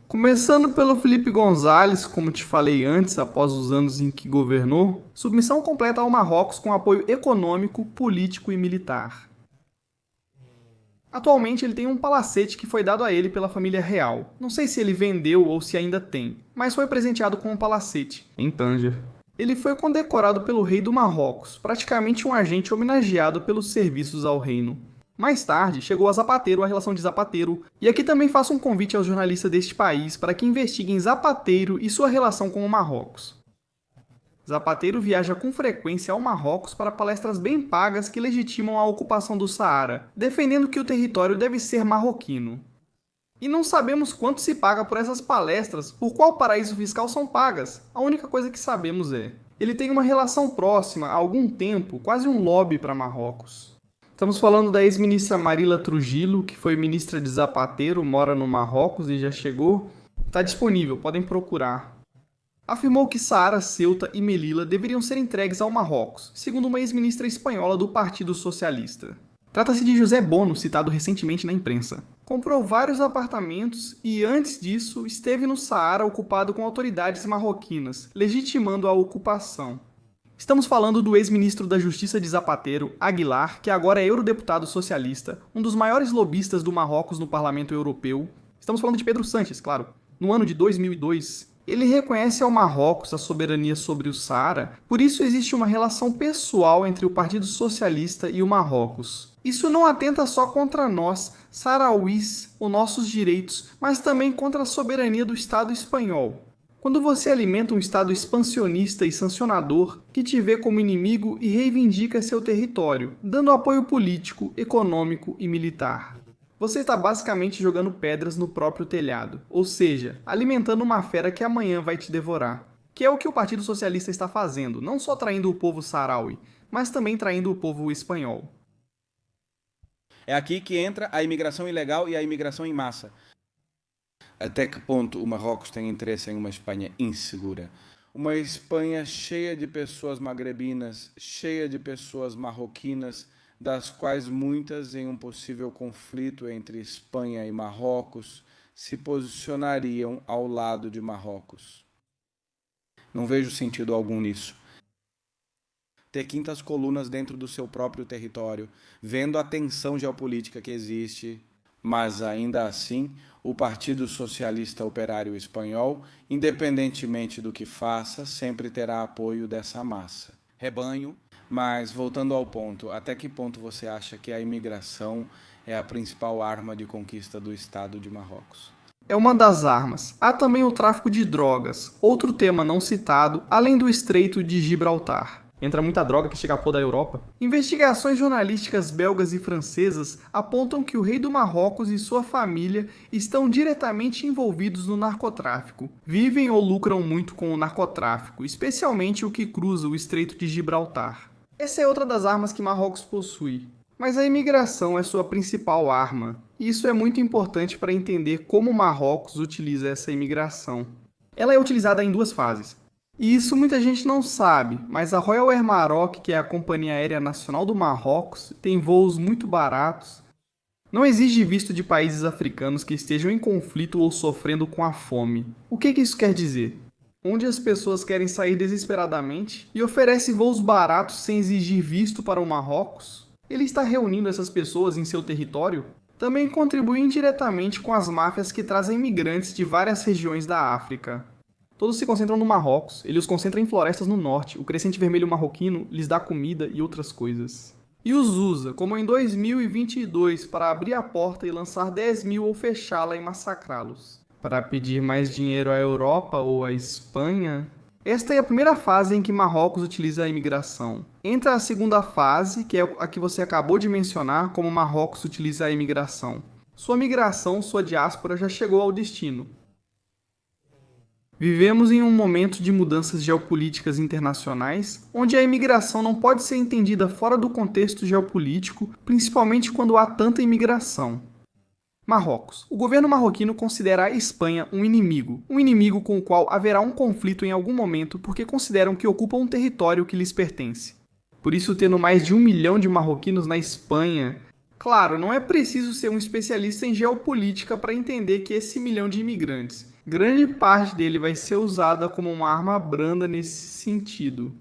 Começando pelo Felipe González, como te falei antes, após os anos em que governou, submissão completa ao Marrocos com apoio econômico, político e militar. Atualmente ele tem um palacete que foi dado a ele pela família real. Não sei se ele vendeu ou se ainda tem, mas foi presenteado com um palacete, em Tanger. Ele foi condecorado pelo rei do Marrocos, praticamente um agente homenageado pelos serviços ao reino. Mais tarde, chegou a Zapatero a relação de Zapatero, e aqui também faço um convite aos jornalistas deste país para que investiguem Zapatero e sua relação com o Marrocos. Zapatero viaja com frequência ao Marrocos para palestras bem pagas que legitimam a ocupação do Saara, defendendo que o território deve ser marroquino. E não sabemos quanto se paga por essas palestras, por qual paraíso fiscal são pagas. A única coisa que sabemos é: ele tem uma relação próxima, há algum tempo, quase um lobby para Marrocos. Estamos falando da ex-ministra Marila Trujillo, que foi ministra de Zapatero, mora no Marrocos e já chegou. Está disponível, podem procurar. Afirmou que Saara, Ceuta e Melilla deveriam ser entregues ao Marrocos, segundo uma ex-ministra espanhola do Partido Socialista. Trata-se de José Bono, citado recentemente na imprensa. Comprou vários apartamentos e, antes disso, esteve no Saara ocupado com autoridades marroquinas, legitimando a ocupação. Estamos falando do ex-ministro da Justiça de Zapatero, Aguilar, que agora é eurodeputado socialista, um dos maiores lobistas do Marrocos no Parlamento Europeu. Estamos falando de Pedro Sánchez, claro. No ano de 2002, ele reconhece ao Marrocos a soberania sobre o Saara, por isso existe uma relação pessoal entre o Partido Socialista e o Marrocos. Isso não atenta só contra nós, sarauís, os nossos direitos, mas também contra a soberania do Estado espanhol. Quando você alimenta um Estado expansionista e sancionador, que te vê como inimigo e reivindica seu território, dando apoio político, econômico e militar, você está basicamente jogando pedras no próprio telhado, ou seja, alimentando uma fera que amanhã vai te devorar. Que é o que o Partido Socialista está fazendo, não só traindo o povo sarauí, mas também traindo o povo espanhol. É aqui que entra a imigração ilegal e a imigração em massa. Até que ponto o Marrocos tem interesse em uma Espanha insegura? Uma Espanha cheia de pessoas magrebinas, cheia de pessoas marroquinas, das quais muitas, em um possível conflito entre Espanha e Marrocos, se posicionariam ao lado de Marrocos. Não vejo sentido algum nisso. Ter quintas colunas dentro do seu próprio território, vendo a tensão geopolítica que existe, mas ainda assim o Partido Socialista Operário Espanhol, independentemente do que faça, sempre terá apoio dessa massa. Rebanho. Mas, voltando ao ponto, até que ponto você acha que a imigração é a principal arma de conquista do Estado de Marrocos? É uma das armas. Há também o tráfico de drogas, outro tema não citado, além do Estreito de Gibraltar. Entra muita droga que chega a pôr da Europa. Investigações jornalísticas belgas e francesas apontam que o rei do Marrocos e sua família estão diretamente envolvidos no narcotráfico. Vivem ou lucram muito com o narcotráfico, especialmente o que cruza o Estreito de Gibraltar. Essa é outra das armas que Marrocos possui. Mas a imigração é sua principal arma. E isso é muito importante para entender como Marrocos utiliza essa imigração. Ela é utilizada em duas fases. E isso muita gente não sabe, mas a Royal Air Maroc, que é a companhia aérea nacional do Marrocos, tem voos muito baratos. Não exige visto de países africanos que estejam em conflito ou sofrendo com a fome. O que isso quer dizer? Onde as pessoas querem sair desesperadamente e oferece voos baratos sem exigir visto para o Marrocos? Ele está reunindo essas pessoas em seu território? Também contribui indiretamente com as máfias que trazem imigrantes de várias regiões da África. Todos se concentram no Marrocos, ele os concentra em florestas no norte, o crescente vermelho marroquino lhes dá comida e outras coisas. E os usa, como em 2022, para abrir a porta e lançar 10 mil ou fechá-la e massacrá-los. Para pedir mais dinheiro à Europa ou à Espanha? Esta é a primeira fase em que Marrocos utiliza a imigração. Entra a segunda fase, que é a que você acabou de mencionar, como Marrocos utiliza a imigração. Sua migração, sua diáspora já chegou ao destino. Vivemos em um momento de mudanças geopolíticas internacionais, onde a imigração não pode ser entendida fora do contexto geopolítico, principalmente quando há tanta imigração. Marrocos. O governo marroquino considera a Espanha um inimigo com o qual haverá um conflito em algum momento porque consideram que ocupa um território que lhes pertence. Por isso, tendo mais de 1 milhão de marroquinos na Espanha, claro, não é preciso ser um especialista em geopolítica para entender que esse milhão de imigrantes, grande parte dele vai ser usada como uma arma branda nesse sentido.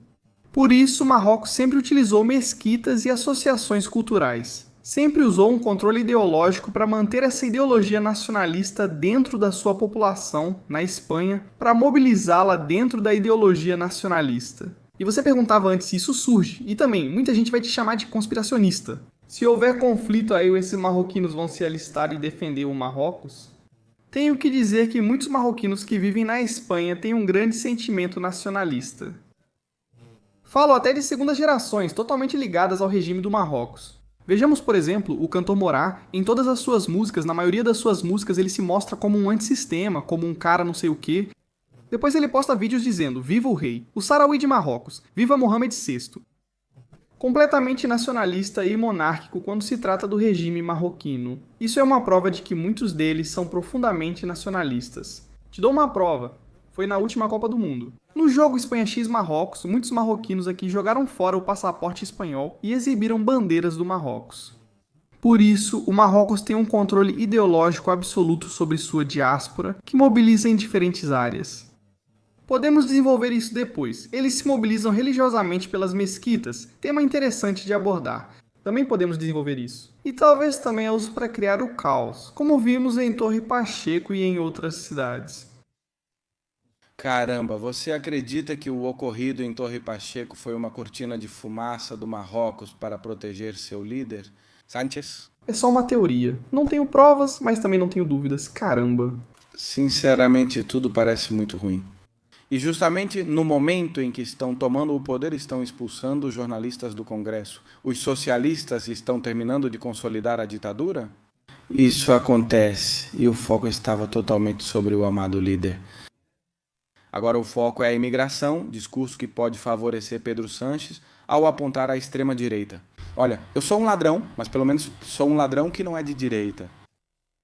Por isso, Marrocos sempre utilizou mesquitas e associações culturais. Sempre usou um controle ideológico para manter essa ideologia nacionalista dentro da sua população, na Espanha, para mobilizá-la dentro da ideologia nacionalista. E você perguntava antes se isso surge, e também, muita gente vai te chamar de conspiracionista. Se houver conflito aí, esses marroquinos vão se alistar e defender o Marrocos? Tenho que dizer que muitos marroquinos que vivem na Espanha têm um grande sentimento nacionalista. Falo até de segundas gerações, totalmente ligadas ao regime do Marrocos. Vejamos, por exemplo, o cantor Morá. Em todas as suas músicas, na maioria das suas músicas, ele se mostra como um antissistema, como um cara não sei o quê. Depois ele posta vídeos dizendo, viva o rei, o Sarawi de Marrocos, viva Mohamed VI. Completamente nacionalista e monárquico quando se trata do regime marroquino. Isso é uma prova de que muitos deles são profundamente nacionalistas. Te dou uma prova. Foi na última Copa do Mundo. No jogo Espanha x Marrocos, muitos marroquinos aqui jogaram fora o passaporte espanhol e exibiram bandeiras do Marrocos. Por isso, o Marrocos tem um controle ideológico absoluto sobre sua diáspora, que mobiliza em diferentes áreas. Podemos desenvolver isso depois. Eles se mobilizam religiosamente pelas mesquitas, tema interessante de abordar. Também podemos desenvolver isso. E talvez também a uso para criar o caos, como vimos em Torre Pacheco e em outras cidades. Caramba, você acredita que o ocorrido em Torre Pacheco foi uma cortina de fumaça do Marrocos para proteger seu líder, Sánchez? É só uma teoria. Não tenho provas, mas também não tenho dúvidas. Caramba. Sinceramente, tudo parece muito ruim. E justamente no momento em que estão tomando o poder, estão expulsando os jornalistas do Congresso. Os socialistas estão terminando de consolidar a ditadura? Isso acontece e o foco estava totalmente sobre o amado líder. Agora o foco é a imigração, discurso que pode favorecer Pedro Sánchez ao apontar à extrema-direita. Olha, eu sou um ladrão, mas pelo menos sou um ladrão que não é de direita.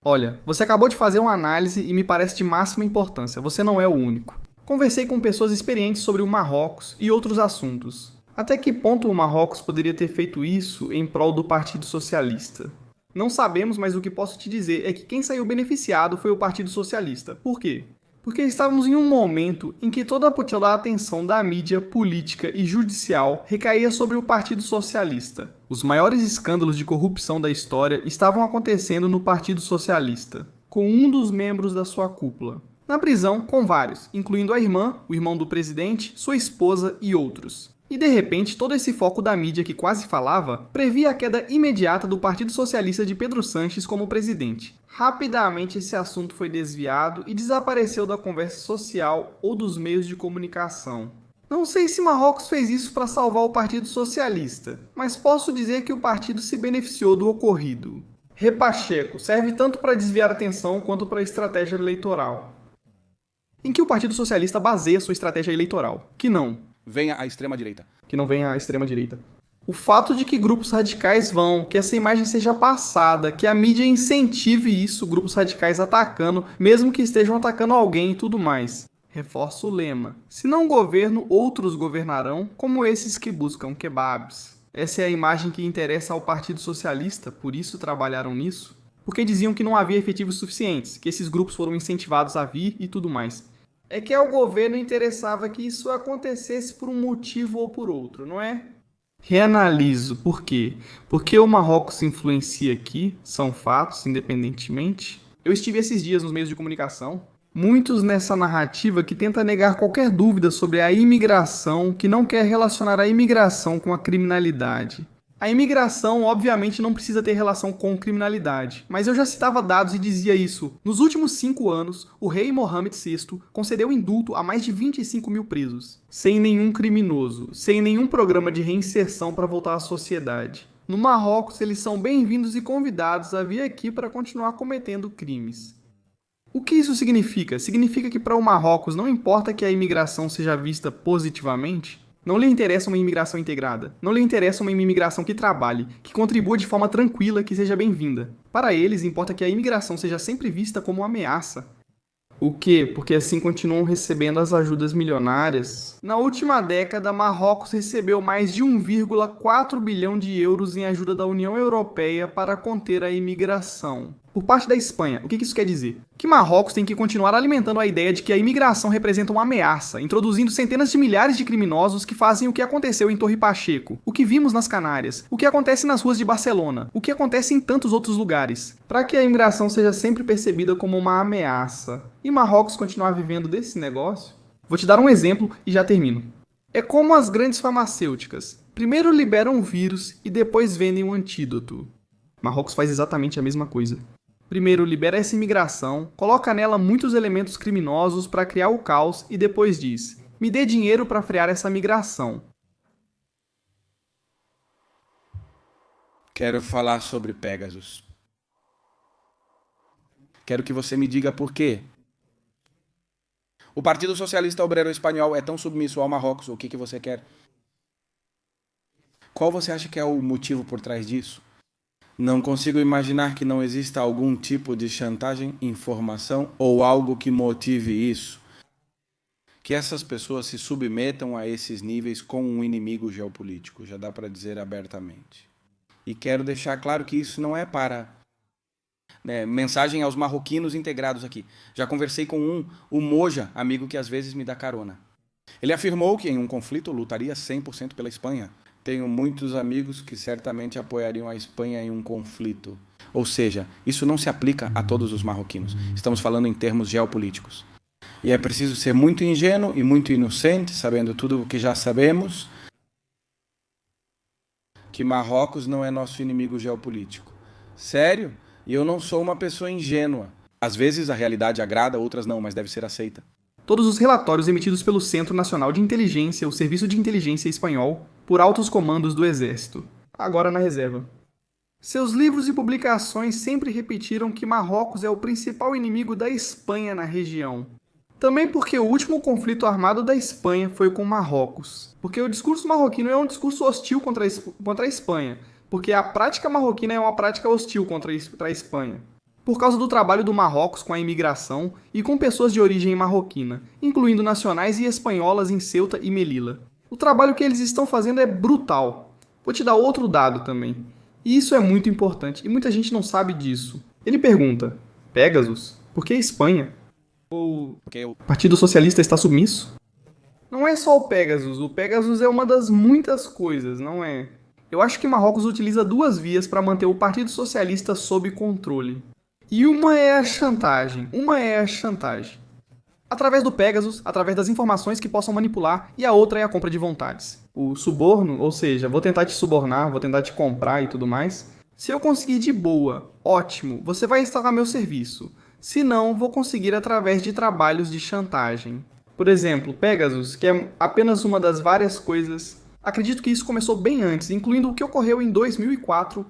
Olha, você acabou de fazer uma análise e me parece de máxima importância. Você não é o único. Conversei com pessoas experientes sobre o Marrocos e outros assuntos. Até que ponto o Marrocos poderia ter feito isso em prol do Partido Socialista? Não sabemos, mas o que posso te dizer é que quem saiu beneficiado foi o Partido Socialista. Por quê? Porque estávamos em um momento em que toda a atenção da mídia, política e judicial recaía sobre o Partido Socialista. Os maiores escândalos de corrupção da história estavam acontecendo no Partido Socialista, com um dos membros da sua cúpula. Na prisão, com vários, incluindo a irmã, o irmão do presidente, sua esposa e outros. E de repente, todo esse foco da mídia que quase falava, previa a queda imediata do Partido Socialista de Pedro Sánchez como presidente. Rapidamente esse assunto foi desviado e desapareceu da conversa social ou dos meios de comunicação. Não sei se Marrocos fez isso para salvar o Partido Socialista, mas posso dizer que o partido se beneficiou do ocorrido. Repacheco serve tanto para desviar a atenção quanto para a estratégia eleitoral. Em que o Partido Socialista baseia sua estratégia eleitoral? Que não venha a extrema-direita. Que não venha a extrema-direita. O fato de que grupos radicais vão, que essa imagem seja passada, que a mídia incentive isso, grupos radicais atacando, mesmo que estejam atacando alguém e tudo mais. Reforça o lema: se não governo, outros governarão, como esses que buscam kebabs. Essa é a imagem que interessa ao Partido Socialista, por isso trabalharam nisso. Porque diziam que não havia efetivos suficientes, que esses grupos foram incentivados a vir e tudo mais. É que ao governo interessava que isso acontecesse por um motivo ou por outro, não é? Reanaliso. Por quê? Porque o Marrocos se influencia aqui, são fatos, independentemente. Eu estive esses dias nos meios de comunicação, muitos nessa narrativa que tenta negar qualquer dúvida sobre a imigração, que não quer relacionar a imigração com a criminalidade. A imigração, obviamente, não precisa ter relação com criminalidade, mas eu já citava dados e dizia isso. Nos últimos 5 anos, o rei Mohammed VI concedeu indulto a mais de 25 mil presos, sem nenhum criminoso, sem nenhum programa de reinserção para voltar à sociedade. No Marrocos, eles são bem-vindos e convidados a vir aqui para continuar cometendo crimes. O que isso significa? Significa que para o Marrocos não importa que a imigração seja vista positivamente? Não lhe interessa uma imigração integrada. Não lhe interessa uma imigração que trabalhe, que contribua de forma tranquila, que seja bem-vinda. Para eles, importa que a imigração seja sempre vista como uma ameaça. O quê? Porque assim continuam recebendo as ajudas milionárias. Na última década, Marrocos recebeu mais de 1,4 bilhão de euros em ajuda da União Europeia para conter a imigração. Por parte da Espanha, o que isso quer dizer? Que Marrocos tem que continuar alimentando a ideia de que a imigração representa uma ameaça, introduzindo centenas de milhares de criminosos que fazem o que aconteceu em Torre Pacheco, o que vimos nas Canárias, o que acontece nas ruas de Barcelona, o que acontece em tantos outros lugares, para que a imigração seja sempre percebida como uma ameaça. E Marrocos continuar vivendo desse negócio? Vou te dar um exemplo e já termino. É como as grandes farmacêuticas. Primeiro liberam o vírus e depois vendem um antídoto. Marrocos faz exatamente a mesma coisa. Primeiro libera essa imigração, coloca nela muitos elementos criminosos para criar o caos e depois diz: me dê dinheiro para frear essa migração. Quero falar sobre Pegasus. Quero que você me diga por quê. O Partido Socialista Obrero Espanhol é tão submisso ao Marrocos, o que você quer? Qual você acha que é o motivo por trás disso? Não consigo imaginar que não exista algum tipo de chantagem, informação ou algo que motive isso. Que essas pessoas se submetam a esses níveis com um inimigo geopolítico, já dá para dizer abertamente. E quero deixar claro que isso não é para mensagem aos marroquinos integrados aqui. Já conversei com o Moja, amigo que às vezes me dá carona. Ele afirmou que em um conflito lutaria 100% pela Espanha. Tenho muitos amigos que certamente apoiariam a Espanha em um conflito. Ou seja, isso não se aplica a todos os marroquinos. Estamos falando em termos geopolíticos. E é preciso ser muito ingênuo e muito inocente, sabendo tudo o que já sabemos, que Marrocos não é nosso inimigo geopolítico. Sério? E eu não sou uma pessoa ingênua. Às vezes a realidade agrada, outras não, mas deve ser aceita. Todos os relatórios emitidos pelo Centro Nacional de Inteligência, o Serviço de Inteligência Espanhol, por altos comandos do Exército, agora na reserva. Seus livros e publicações sempre repetiram que Marrocos é o principal inimigo da Espanha na região. Também porque o último conflito armado da Espanha foi com Marrocos. Porque o discurso marroquino é um discurso hostil contra a Espanha. Porque a prática marroquina é uma prática hostil contra a Espanha. Por causa do trabalho do Marrocos com a imigração e com pessoas de origem marroquina, incluindo nacionais e espanholas em Ceuta e Melilla. O trabalho que eles estão fazendo é brutal. Vou te dar outro dado também. E isso é muito importante, e muita gente não sabe disso. Ele pergunta: Pegasus? Por que Espanha? Ou o Partido Socialista está submisso? Não é só o Pegasus é uma das muitas coisas, não é? Eu acho que Marrocos utiliza 2 vias para manter o Partido Socialista sob controle. E uma é a chantagem. Através do Pegasus, através das informações que possam manipular, e a outra é a compra de vontades. O suborno, ou seja, vou tentar te subornar, vou tentar te comprar e tudo mais. Se eu conseguir de boa, ótimo, você vai instalar meu serviço. Se não, vou conseguir através de trabalhos de chantagem. Por exemplo, Pegasus, que é apenas uma das várias coisas. Acredito que isso começou bem antes, incluindo o que ocorreu em 2004.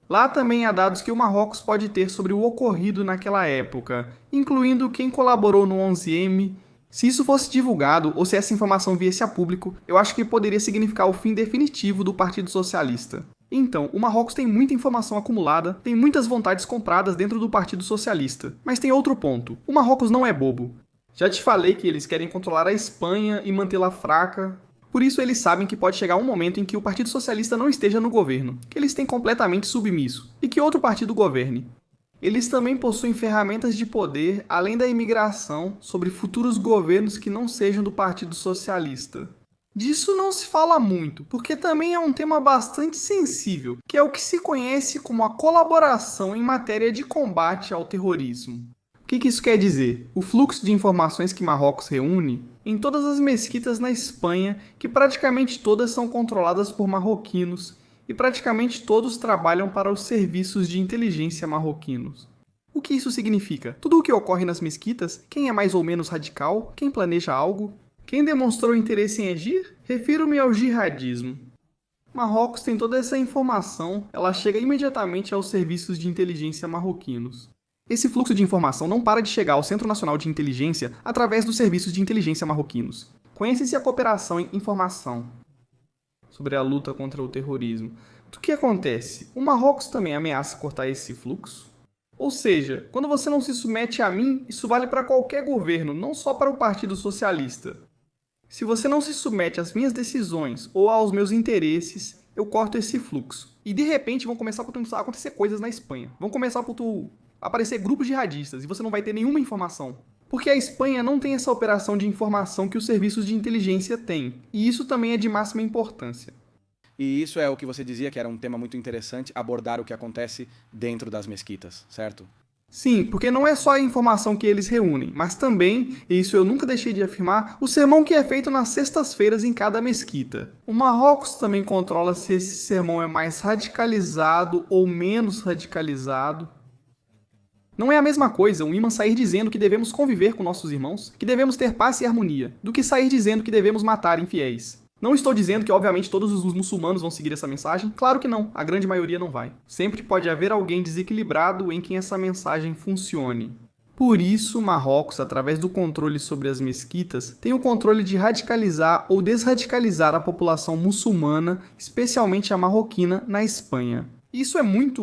Lá também há dados que o Marrocos pode ter sobre o ocorrido naquela época, incluindo quem colaborou no 11M. Se isso fosse divulgado, ou se essa informação viesse a público, eu acho que poderia significar o fim definitivo do Partido Socialista. Então, o Marrocos tem muita informação acumulada, tem muitas vontades compradas dentro do Partido Socialista. Mas tem outro ponto, o Marrocos não é bobo. Já te falei que eles querem controlar a Espanha e mantê-la fraca. Por isso eles sabem que pode chegar um momento em que o Partido Socialista não esteja no governo, que eles têm completamente submisso, e que outro partido governe. Eles também possuem ferramentas de poder, além da imigração, sobre futuros governos que não sejam do Partido Socialista. Disso não se fala muito, porque também é um tema bastante sensível, que é o que se conhece como a colaboração em matéria de combate ao terrorismo. O que isso quer dizer? O fluxo de informações que Marrocos reúne em todas as mesquitas na Espanha, que praticamente todas são controladas por marroquinos, e praticamente todos trabalham para os serviços de inteligência marroquinos. O que isso significa? Tudo o que ocorre nas mesquitas, quem é mais ou menos radical, quem planeja algo, quem demonstrou interesse em agir? Refiro-me ao jihadismo. Marrocos tem toda essa informação, ela chega imediatamente aos serviços de inteligência marroquinos. Esse fluxo de informação não para de chegar ao Centro Nacional de Inteligência através dos serviços de inteligência marroquinos. Conhece-se a cooperação em informação sobre a luta contra o terrorismo. O que acontece? O Marrocos também ameaça cortar esse fluxo? Ou seja, quando você não se submete a mim, isso vale para qualquer governo, não só para o Partido Socialista. Se você não se submete às minhas decisões ou aos meus interesses, eu corto esse fluxo. E de repente vão começar a acontecer coisas na Espanha. Vão começar a aparecer grupos jihadistas e você não vai ter nenhuma informação. Porque a Espanha não tem essa operação de informação que os serviços de inteligência têm. E isso também é de máxima importância. E isso é o que você dizia que era um tema muito interessante, abordar o que acontece dentro das mesquitas, certo? Sim, porque não é só a informação que eles reúnem, mas também, e isso eu nunca deixei de afirmar, o sermão que é feito nas sextas-feiras em cada mesquita. O Marrocos também controla se esse sermão é mais radicalizado ou menos radicalizado. Não é a mesma coisa um imã sair dizendo que devemos conviver com nossos irmãos, que devemos ter paz e harmonia, do que sair dizendo que devemos matar infiéis. Não estou dizendo que, obviamente, todos os muçulmanos vão seguir essa mensagem. Claro que não, a grande maioria não vai. Sempre pode haver alguém desequilibrado em quem essa mensagem funcione. Por isso, Marrocos, através do controle sobre as mesquitas, tem o controle de radicalizar ou desradicalizar a população muçulmana, especialmente a marroquina, na Espanha. Isso é muito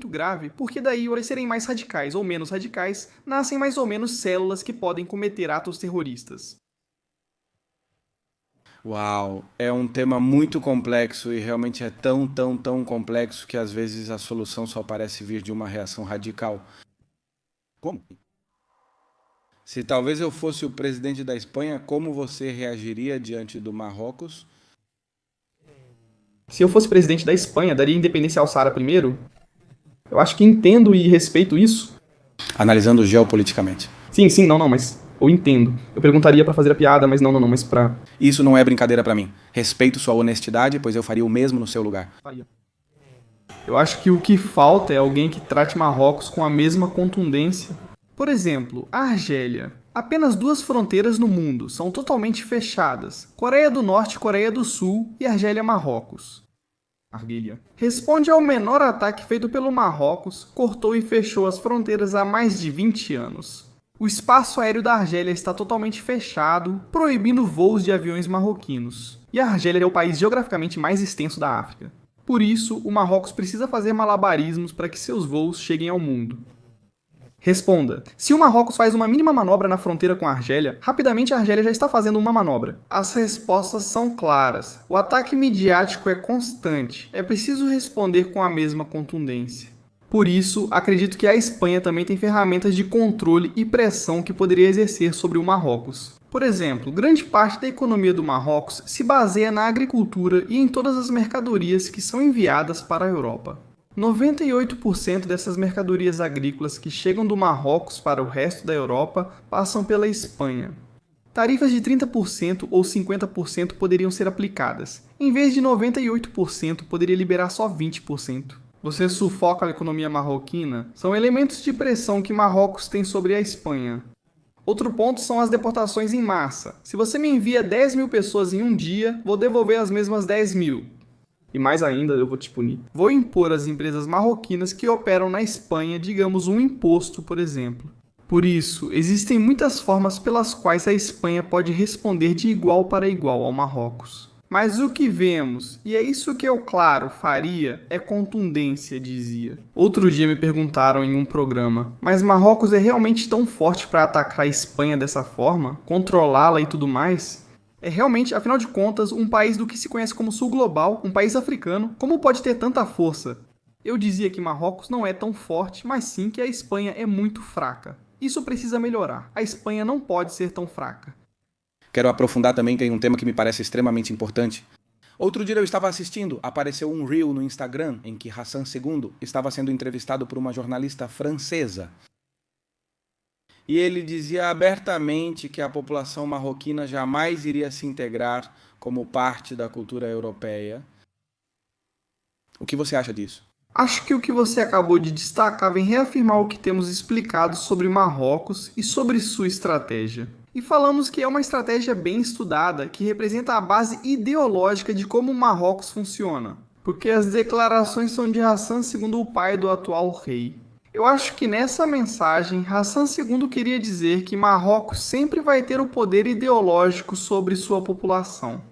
grave, porque daí, por serem mais radicais ou menos radicais, nascem mais ou menos células que podem cometer atos terroristas. Uau, é um tema muito complexo e realmente é tão complexo que às vezes a solução só parece vir de uma reação radical. Como? Se talvez eu fosse o presidente da Espanha, como você reagiria diante do Marrocos? Se eu fosse presidente da Espanha, daria independência ao Saara primeiro? Eu acho que entendo e respeito isso. Analisando geopoliticamente. Sim, não, mas eu entendo. Eu perguntaria pra fazer a piada, mas não, mas pra... Isso não é brincadeira pra mim. Respeito sua honestidade, pois eu faria o mesmo no seu lugar. Eu acho que o que falta é alguém que trate Marrocos com a mesma contundência. Por exemplo, a Argélia. Apenas 2 fronteiras no mundo são totalmente fechadas. Coreia do Norte e Coreia do Sul e Argélia-Marrocos. Argélia. Responde ao menor ataque feito pelo Marrocos, cortou e fechou as fronteiras há mais de 20 anos. O espaço aéreo da Argélia está totalmente fechado, proibindo voos de aviões marroquinos. E a Argélia é o país geograficamente mais extenso da África. Por isso, o Marrocos precisa fazer malabarismos para que seus voos cheguem ao mundo. Responda. Se o Marrocos faz uma mínima manobra na fronteira com a Argélia, rapidamente a Argélia já está fazendo uma manobra. As respostas são claras. O ataque midiático é constante. É preciso responder com a mesma contundência. Por isso, acredito que a Espanha também tem ferramentas de controle e pressão que poderia exercer sobre o Marrocos. Por exemplo, grande parte da economia do Marrocos se baseia na agricultura e em todas as mercadorias que são enviadas para a Europa. 98% dessas mercadorias agrícolas que chegam do Marrocos para o resto da Europa passam pela Espanha. Tarifas de 30% ou 50% poderiam ser aplicadas. Em vez de 98%, poderia liberar só 20%. Você sufoca a economia marroquina? São elementos de pressão que Marrocos tem sobre a Espanha. Outro ponto são as deportações em massa. Se você me envia 10.000 pessoas em um dia, vou devolver as mesmas 10.000. E mais ainda, eu vou te punir. Vou impor às empresas marroquinas que operam na Espanha, digamos, um imposto, por exemplo. Por isso, existem muitas formas pelas quais a Espanha pode responder de igual para igual ao Marrocos. Mas o que vemos, e é isso que eu, claro, faria, é contundência, dizia. Outro dia me perguntaram em um programa, mas Marrocos é realmente tão forte para atacar a Espanha dessa forma? Controlá-la e tudo mais? É realmente, afinal de contas, um país do que se conhece como Sul Global, um país africano, como pode ter tanta força? Eu dizia que Marrocos não é tão forte, mas sim que a Espanha é muito fraca. Isso precisa melhorar. A Espanha não pode ser tão fraca. Quero aprofundar também em um tema que me parece extremamente importante. Outro dia eu estava assistindo, apareceu um reel no Instagram em que Hassan II estava sendo entrevistado por uma jornalista francesa. E ele dizia abertamente que a população marroquina jamais iria se integrar como parte da cultura europeia. O que você acha disso? Acho que o que você acabou de destacar vem reafirmar o que temos explicado sobre Marrocos e sobre sua estratégia. E falamos que é uma estratégia bem estudada, que representa a base ideológica de como Marrocos funciona. Porque as declarações são de Hassan II, o pai do atual rei. Eu acho que nessa mensagem, Hassan II queria dizer que Marrocos sempre vai ter o poder ideológico sobre sua população.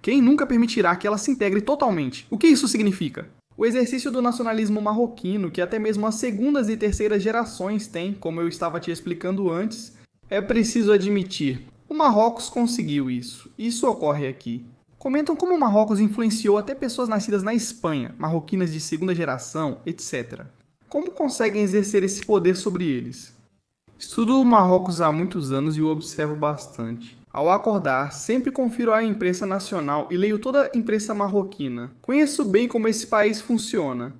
Quem nunca permitirá que ela se integre totalmente? O que isso significa? O exercício do nacionalismo marroquino, que até mesmo as segundas e terceiras gerações têm, como eu estava te explicando antes, é preciso admitir. O Marrocos conseguiu isso. Isso ocorre aqui. Comentam como o Marrocos influenciou até pessoas nascidas na Espanha, marroquinas de segunda geração, etc. Como conseguem exercer esse poder sobre eles? Estudo o Marrocos há muitos anos e o observo bastante. Ao acordar, sempre confiro a imprensa nacional e leio toda a imprensa marroquina. Conheço bem como esse país funciona.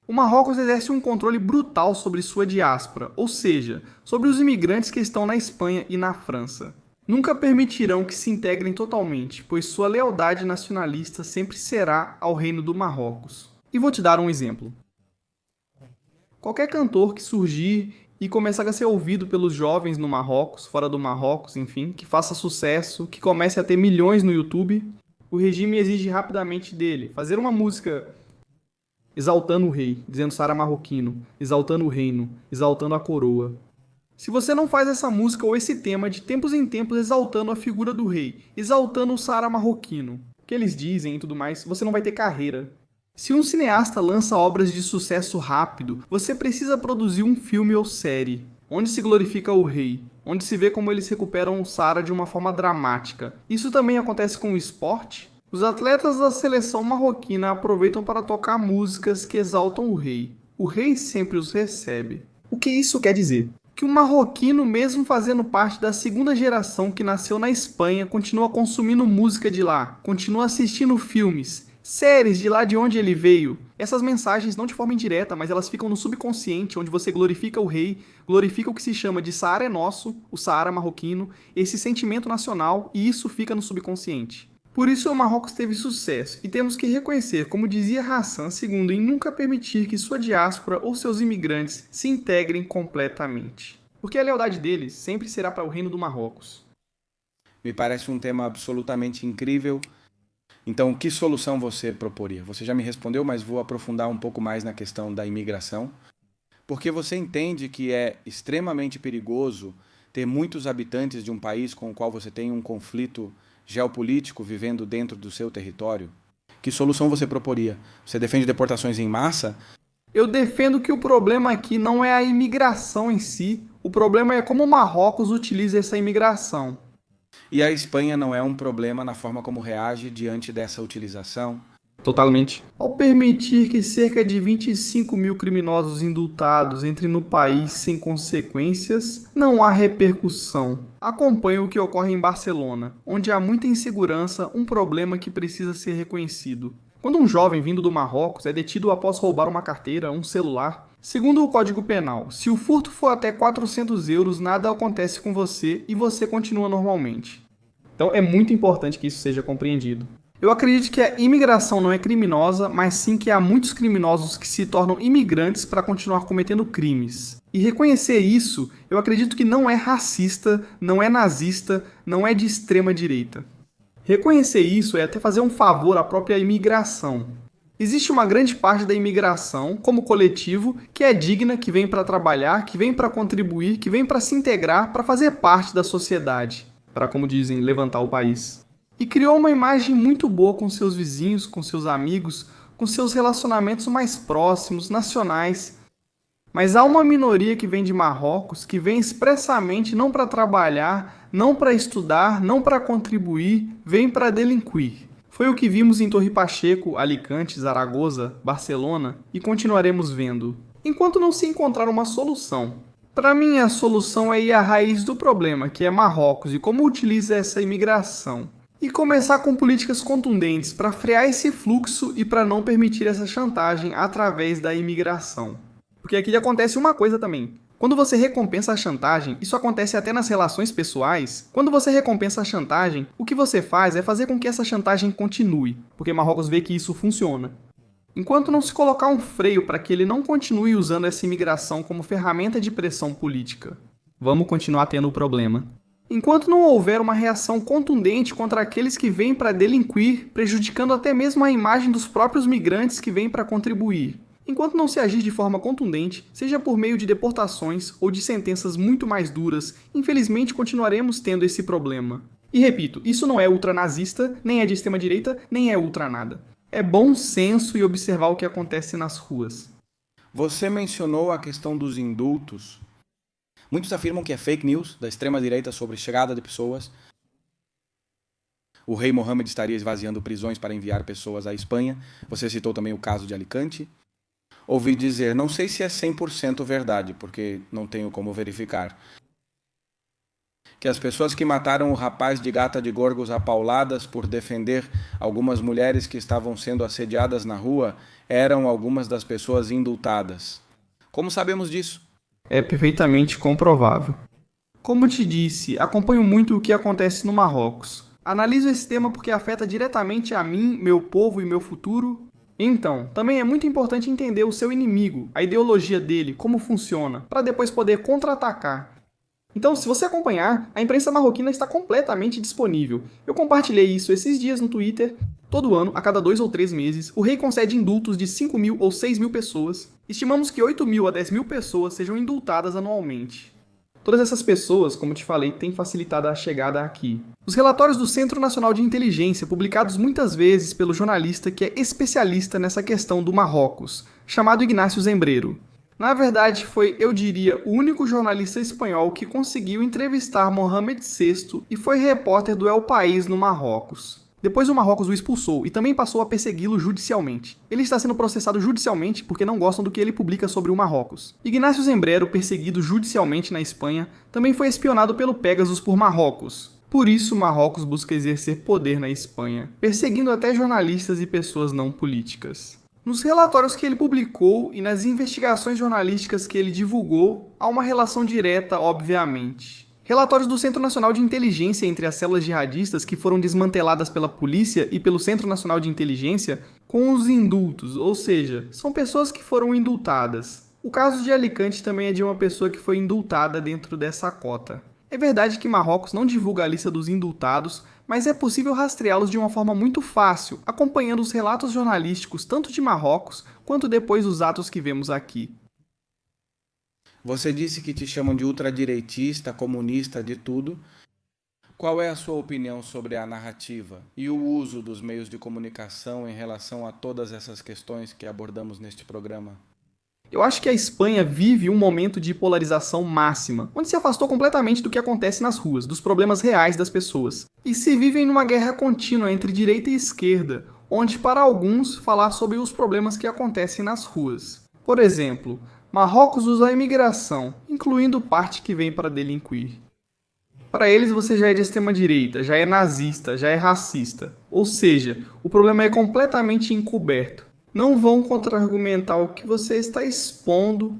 O Marrocos exerce um controle brutal sobre sua diáspora, ou seja, sobre os imigrantes que estão na Espanha e na França. Nunca permitirão que se integrem totalmente, pois sua lealdade nacionalista sempre será ao reino do Marrocos. E vou te dar um exemplo. Qualquer cantor que surgir e começar a ser ouvido pelos jovens no Marrocos, fora do Marrocos, enfim, que faça sucesso, que comece a ter milhões no YouTube, o regime exige rapidamente dele fazer uma música exaltando o rei, dizendo Sara marroquino, exaltando o reino, exaltando a coroa. Se você não faz essa música ou esse tema de tempos em tempos exaltando a figura do rei, exaltando o Sara marroquino, o que eles dizem e tudo mais, você não vai ter carreira. Se um cineasta lança obras de sucesso rápido, você precisa produzir um filme ou série, onde se glorifica o rei, onde se vê como eles recuperam o Sara de uma forma dramática. Isso também acontece com o esporte? Os atletas da seleção marroquina aproveitam para tocar músicas que exaltam o rei. O rei sempre os recebe. O que isso quer dizer? Que um marroquino, mesmo fazendo parte da segunda geração que nasceu na Espanha, continua consumindo música de lá, continua assistindo filmes, séries de lá de onde ele veio. Essas mensagens não de forma indireta, mas elas ficam no subconsciente, onde você glorifica o rei, glorifica o que se chama de Saara é nosso, o Saara marroquino, esse sentimento nacional, e isso fica no subconsciente. Por isso o Marrocos teve sucesso, e temos que reconhecer, como dizia Hassan II, em nunca permitir que sua diáspora ou seus imigrantes se integrem completamente. Porque a lealdade deles sempre será para o reino do Marrocos. Me parece um tema absolutamente incrível. Então, que solução você proporia? Você já me respondeu, mas vou aprofundar um pouco mais na questão da imigração. Porque você entende que é extremamente perigoso ter muitos habitantes de um país com o qual você tem um conflito geopolítico vivendo dentro do seu território? Que solução você proporia? Você defende deportações em massa? Eu defendo que o problema aqui não é a imigração em si, o problema é como o Marrocos utiliza essa imigração. E a Espanha não é um problema na forma como reage diante dessa utilização? Totalmente. Ao permitir que cerca de 25.000 criminosos indultados entrem no país sem consequências, não há repercussão. Acompanhe o que ocorre em Barcelona, onde há muita insegurança, um problema que precisa ser reconhecido. Quando um jovem vindo do Marrocos é detido após roubar uma carteira, um celular, segundo o Código Penal, se o furto for até 400 euros, nada acontece com você e você continua normalmente. Então é muito importante que isso seja compreendido. Eu acredito que a imigração não é criminosa, mas sim que há muitos criminosos que se tornam imigrantes para continuar cometendo crimes. E reconhecer isso, eu acredito que não é racista, não é nazista, não é de extrema direita. Reconhecer isso é até fazer um favor à própria imigração. Existe uma grande parte da imigração, como coletivo, que é digna, que vem para trabalhar, que vem para contribuir, que vem para se integrar, para fazer parte da sociedade, para, como dizem, levantar o país. E criou uma imagem muito boa com seus vizinhos, com seus amigos, com seus relacionamentos mais próximos, nacionais. Mas há uma minoria que vem de Marrocos, que vem expressamente não para trabalhar, não para estudar, não para contribuir, vem para delinquir. Foi o que vimos em Torre Pacheco, Alicante, Zaragoza, Barcelona e continuaremos vendo. Enquanto não se encontrar uma solução. Para mim, a solução é ir à raiz do problema, que é Marrocos e como utiliza essa imigração. E começar com políticas contundentes para frear esse fluxo e para não permitir essa chantagem através da imigração. Porque aqui acontece uma coisa também. Quando você recompensa a chantagem, isso acontece até nas relações pessoais. Quando você recompensa a chantagem, o que você faz é fazer com que essa chantagem continue, porque Marrocos vê que isso funciona. Enquanto não se colocar um freio para que ele não continue usando essa imigração como ferramenta de pressão política, vamos continuar tendo o problema. Enquanto não houver uma reação contundente contra aqueles que vêm para delinquir, prejudicando até mesmo a imagem dos próprios migrantes que vêm para contribuir. Enquanto não se agir de forma contundente, seja por meio de deportações ou de sentenças muito mais duras, infelizmente continuaremos tendo esse problema. E repito, isso não é ultranazista, nem é de extrema-direita, nem é ultra nada. É bom senso e observar o que acontece nas ruas. Você mencionou a questão dos indultos. Muitos afirmam que é fake news da extrema-direita sobre chegada de pessoas. O rei Mohammed estaria esvaziando prisões para enviar pessoas à Espanha. Você citou também o caso de Alicante. Ouvi dizer, não sei se é 100% verdade, porque não tenho como verificar, que as pessoas que mataram o rapaz de Gata de Gorgos a pauladas por defender algumas mulheres que estavam sendo assediadas na rua eram algumas das pessoas indultadas. Como sabemos disso? É perfeitamente comprovável. Como te disse, acompanho muito o que acontece no Marrocos. Analiso esse tema porque afeta diretamente a mim, meu povo e meu futuro. Então, também é muito importante entender o seu inimigo, a ideologia dele, como funciona, para depois poder contra-atacar. Então, se você acompanhar, a imprensa marroquina está completamente disponível. Eu compartilhei isso esses dias no Twitter. Todo ano, a cada 2 ou 3 meses, o rei concede indultos de 5 mil ou 6 mil pessoas. Estimamos que 8 mil a 10 mil pessoas sejam indultadas anualmente. Todas essas pessoas, como te falei, têm facilitado a chegada aqui. Os relatórios do Centro Nacional de Inteligência, publicados muitas vezes pelo jornalista que é especialista nessa questão do Marrocos, chamado Ignácio Zembreiro. Na verdade, foi, eu diria, o único jornalista espanhol que conseguiu entrevistar Mohammed VI e foi repórter do El País no Marrocos. Depois o Marrocos o expulsou e também passou a persegui-lo judicialmente. Ele está sendo processado judicialmente porque não gostam do que ele publica sobre o Marrocos. Ignácio Zembreiro, perseguido judicialmente na Espanha, também foi espionado pelo Pegasus por Marrocos. Por isso, Marrocos busca exercer poder na Espanha, perseguindo até jornalistas e pessoas não políticas. Nos relatórios que ele publicou e nas investigações jornalísticas que ele divulgou, há uma relação direta, obviamente. Relatórios do Centro Nacional de Inteligência entre as células jihadistas que foram desmanteladas pela polícia e pelo Centro Nacional de Inteligência com os indultos, ou seja, são pessoas que foram indultadas. O caso de Alicante também é de uma pessoa que foi indultada dentro dessa cota. É verdade que Marrocos não divulga a lista dos indultados, mas é possível rastreá-los de uma forma muito fácil, acompanhando os relatos jornalísticos tanto de Marrocos quanto depois dos atos que vemos aqui. Você disse que te chamam de ultradireitista, comunista, de tudo. Qual é a sua opinião sobre a narrativa e o uso dos meios de comunicação em relação a todas essas questões que abordamos neste programa? Eu acho que a Espanha vive um momento de polarização máxima, onde se afastou completamente do que acontece nas ruas, dos problemas reais das pessoas. E se vivem numa guerra contínua entre direita e esquerda, onde para alguns falar sobre os problemas que acontecem nas ruas. Por exemplo, Marrocos usa a imigração, incluindo parte que vem para delinquir. Para eles você já é de extrema-direita, já é nazista, já é racista. Ou seja, o problema é completamente encoberto. Não vão contra-argumentar o que você está expondo,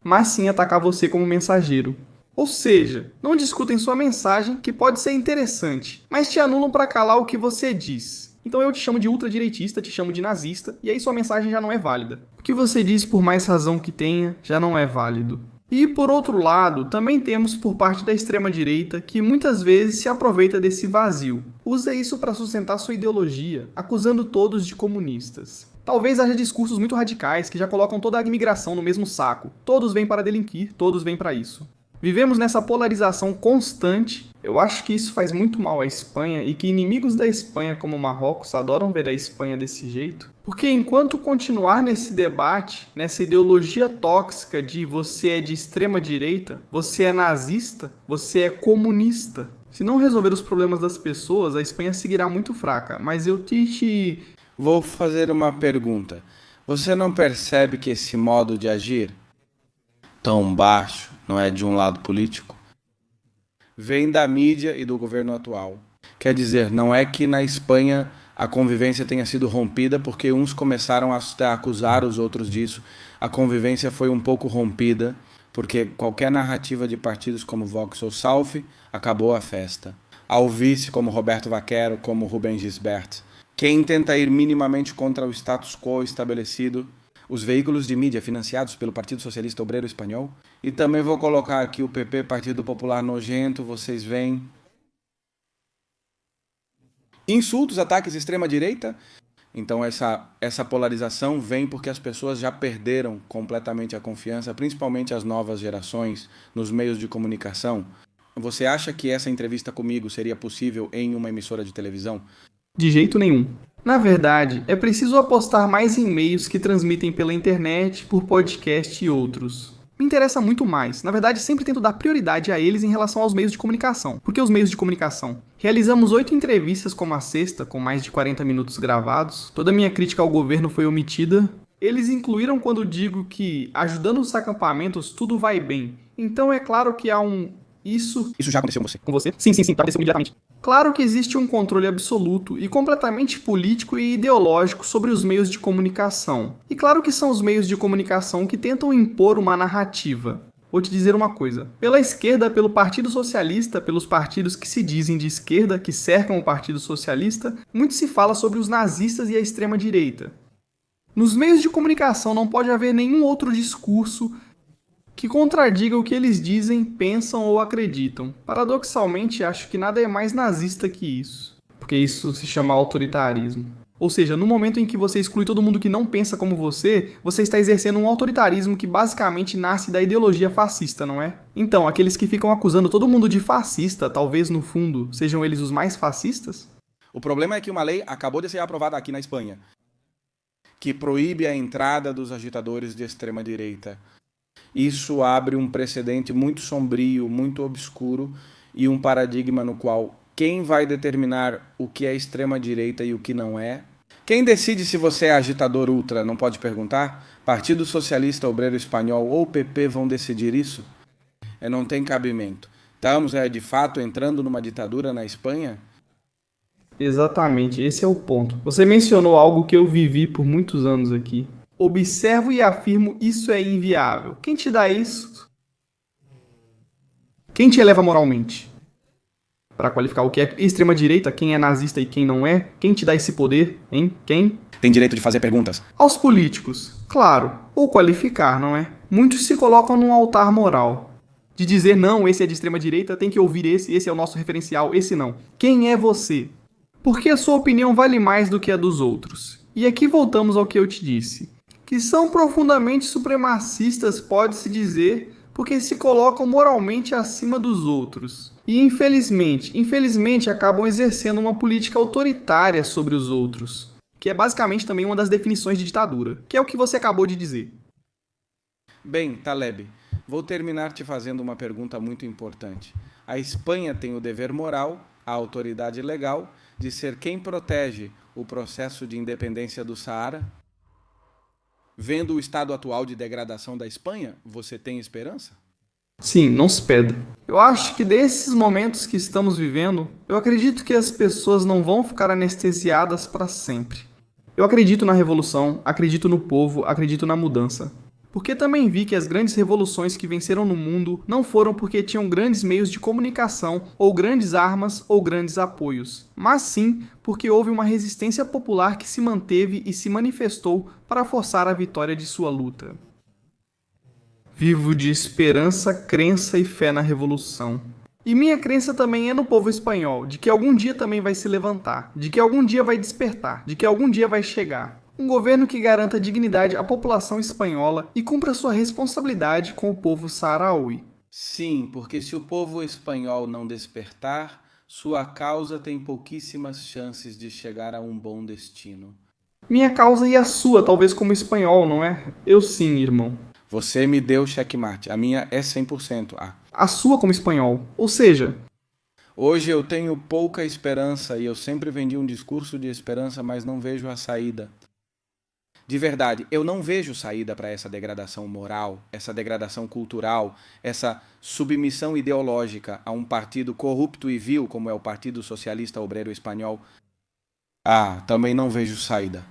mas sim atacar você como mensageiro. Ou seja, não discutem sua mensagem, que pode ser interessante, mas te anulam para calar o que você diz. Então eu te chamo de ultradireitista, te chamo de nazista, e aí sua mensagem já não é válida. O que você diz, por mais razão que tenha, já não é válido. E por outro lado, também temos por parte da extrema-direita que muitas vezes se aproveita desse vazio. Usa isso para sustentar sua ideologia, acusando todos de comunistas. Talvez haja discursos muito radicais que já colocam toda a imigração no mesmo saco. Todos vêm para delinquir, todos vêm para isso. Vivemos nessa polarização constante. Eu acho que isso faz muito mal à Espanha e que inimigos da Espanha como Marrocos adoram ver a Espanha desse jeito. Porque enquanto continuar nesse debate, nessa ideologia tóxica de você é de extrema direita, você é nazista, você é comunista. Se não resolver os problemas das pessoas, a Espanha seguirá muito fraca. Mas eu te... Vou fazer uma pergunta. Você não percebe que esse modo de agir tão baixo, não é de um lado político, vem da mídia e do governo atual? Quer dizer, não é que na Espanha a convivência tenha sido rompida porque uns começaram a acusar os outros disso. A convivência foi um pouco rompida porque qualquer narrativa de partidos como Vox ou Salf acabou a festa. Ao vice como Roberto Vaquero, como Rubem Gisbert. Quem tenta ir minimamente contra o status quo estabelecido, os veículos de mídia financiados pelo Partido Socialista Obreiro Espanhol. E também vou colocar aqui o PP, Partido Popular Nojento, vocês veem. Insultos, ataques à extrema-direita. Então essa polarização vem porque as pessoas já perderam completamente a confiança, principalmente as novas gerações, nos meios de comunicação. Você acha que essa entrevista comigo seria possível em uma emissora de televisão? De jeito nenhum. Na verdade, é preciso apostar mais em meios que transmitem pela internet, por podcast e outros. Me interessa muito mais. Na verdade, sempre tento dar prioridade a eles em relação aos meios de comunicação. Por que os meios de comunicação? Realizamos 8 entrevistas como a sexta, com mais de 40 minutos gravados. Toda minha crítica ao governo foi omitida. Eles incluíram quando digo que, ajudando os acampamentos, tudo vai bem. Então é claro que há um... Isso já aconteceu com você? Com você? Sim, aconteceu imediatamente. Claro que existe um controle absoluto e completamente político e ideológico sobre os meios de comunicação. E claro que são os meios de comunicação que tentam impor uma narrativa. Vou te dizer uma coisa. Pela esquerda, pelo Partido Socialista, pelos partidos que se dizem de esquerda, que cercam o Partido Socialista, muito se fala sobre os nazistas e a extrema-direita. Nos meios de comunicação não pode haver nenhum outro discurso que contradiga o que eles dizem, pensam ou acreditam. Paradoxalmente, acho que nada é mais nazista que isso, porque isso se chama autoritarismo. Ou seja, no momento em que você exclui todo mundo que não pensa como você está exercendo um autoritarismo que basicamente nasce da ideologia fascista, não é? Então, aqueles que ficam acusando todo mundo de fascista, talvez no fundo sejam eles os mais fascistas? O problema é que uma lei acabou de ser aprovada aqui na Espanha, que proíbe a entrada dos agitadores de extrema-direita. Isso abre um precedente muito sombrio, muito obscuro e um paradigma no qual quem vai determinar o que é extrema-direita e o que não é? Quem decide se você é agitador ultra, não pode perguntar? Partido Socialista Obreiro Espanhol ou PP vão decidir isso? Não tem cabimento. Estamos, de fato, entrando numa ditadura na Espanha? Exatamente, esse é o ponto. Você mencionou algo que eu vivi por muitos anos aqui. Observo e afirmo isso é inviável. Quem te dá isso? Quem te eleva moralmente? Para qualificar o que é extrema-direita, quem é nazista e quem não é? Quem te dá esse poder, hein? Quem? Tem direito de fazer perguntas. Aos políticos, claro. Ou qualificar, não é? Muitos se colocam num altar moral. De dizer, não, esse é de extrema-direita, tem que ouvir esse é o nosso referencial, esse não. Quem é você? Porque a sua opinião vale mais do que a dos outros. E aqui voltamos ao que eu te disse. Que são profundamente supremacistas, pode-se dizer, porque se colocam moralmente acima dos outros. E infelizmente acabam exercendo uma política autoritária sobre os outros, que é basicamente também uma das definições de ditadura, que é o que você acabou de dizer. Bem, Taleb, vou terminar te fazendo uma pergunta muito importante. A Espanha tem o dever moral, a autoridade legal, de ser quem protege o processo de independência do Saara? Vendo o estado atual de degradação da Espanha, você tem esperança? Sim, não se perde. Eu acho que desses momentos que estamos vivendo, eu acredito que as pessoas não vão ficar anestesiadas para sempre. Eu acredito na revolução, acredito no povo, acredito na mudança. Porque também vi que as grandes revoluções que venceram no mundo não foram porque tinham grandes meios de comunicação, ou grandes armas, ou grandes apoios, mas sim porque houve uma resistência popular que se manteve e se manifestou para forçar a vitória de sua luta. Vivo de esperança, crença e fé na revolução. E minha crença também é no povo espanhol, de que algum dia também vai se levantar, de que algum dia vai despertar, de que algum dia vai chegar. Um governo que garanta dignidade à população espanhola e cumpra sua responsabilidade com o povo saharaui. Sim, porque se o povo espanhol não despertar, sua causa tem pouquíssimas chances de chegar a um bom destino. Minha causa e a sua, talvez como espanhol, não é? Eu sim, irmão. Você me deu checkmate, a minha é 100%. A sua como espanhol. Ou seja, hoje eu tenho pouca esperança e eu sempre vendi um discurso de esperança, mas não vejo a saída. De verdade, eu não vejo saída para essa degradação moral, essa degradação cultural, essa submissão ideológica a um partido corrupto e vil, como é o Partido Socialista Obreiro Espanhol. Também não vejo saída.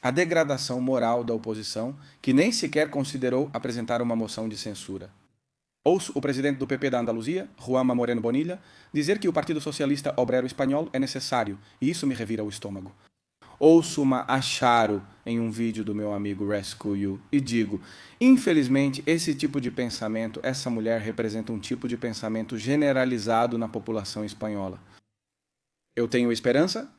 A degradação moral da oposição, que nem sequer considerou apresentar uma moção de censura. Ouço o presidente do PP da Andaluzia, Juanma Moreno Bonilla, dizer que o Partido Socialista Obreiro Espanhol é necessário, e isso me revira o estômago. Ouço uma Acharo em um vídeo do meu amigo Rescue You e digo, infelizmente, esse tipo de pensamento, essa mulher representa um tipo de pensamento generalizado na população espanhola. Eu tenho esperança,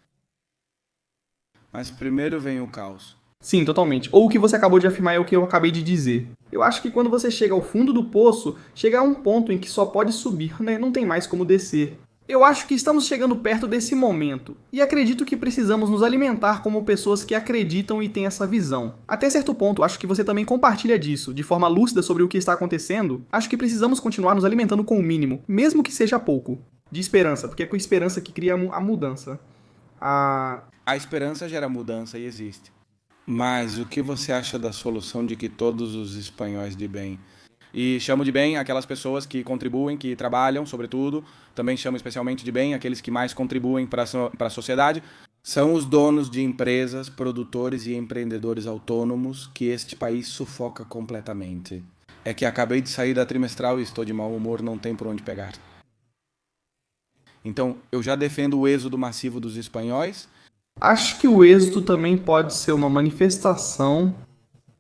mas primeiro vem o caos. sim, totalmente. Ou o que você acabou de afirmar é o que eu acabei de dizer. Eu acho que quando você chega ao fundo do poço, chega a um ponto em que só pode subir, né? Não tem mais como descer. Eu acho que estamos chegando perto desse momento, e acredito que precisamos nos alimentar como pessoas que acreditam e têm essa visão. Até certo ponto, acho que você também compartilha disso, de forma lúcida sobre o que está acontecendo. Acho que precisamos continuar nos alimentando com o mínimo, mesmo que seja pouco, de esperança, porque é com esperança que cria a mudança. A esperança gera mudança e existe. Mas o que você acha da solução de que todos os espanhóis de bem... E chamo de bem aquelas pessoas que contribuem, que trabalham, sobretudo. Também chamo especialmente de bem aqueles que mais contribuem para a sociedade. São os donos de empresas, produtores e empreendedores autônomos que este país sufoca completamente. É que acabei de sair da trimestral e estou de mau humor, não tem por onde pegar. Então, eu já defendo o êxodo massivo dos espanhóis. Acho que o êxodo também pode ser uma manifestação.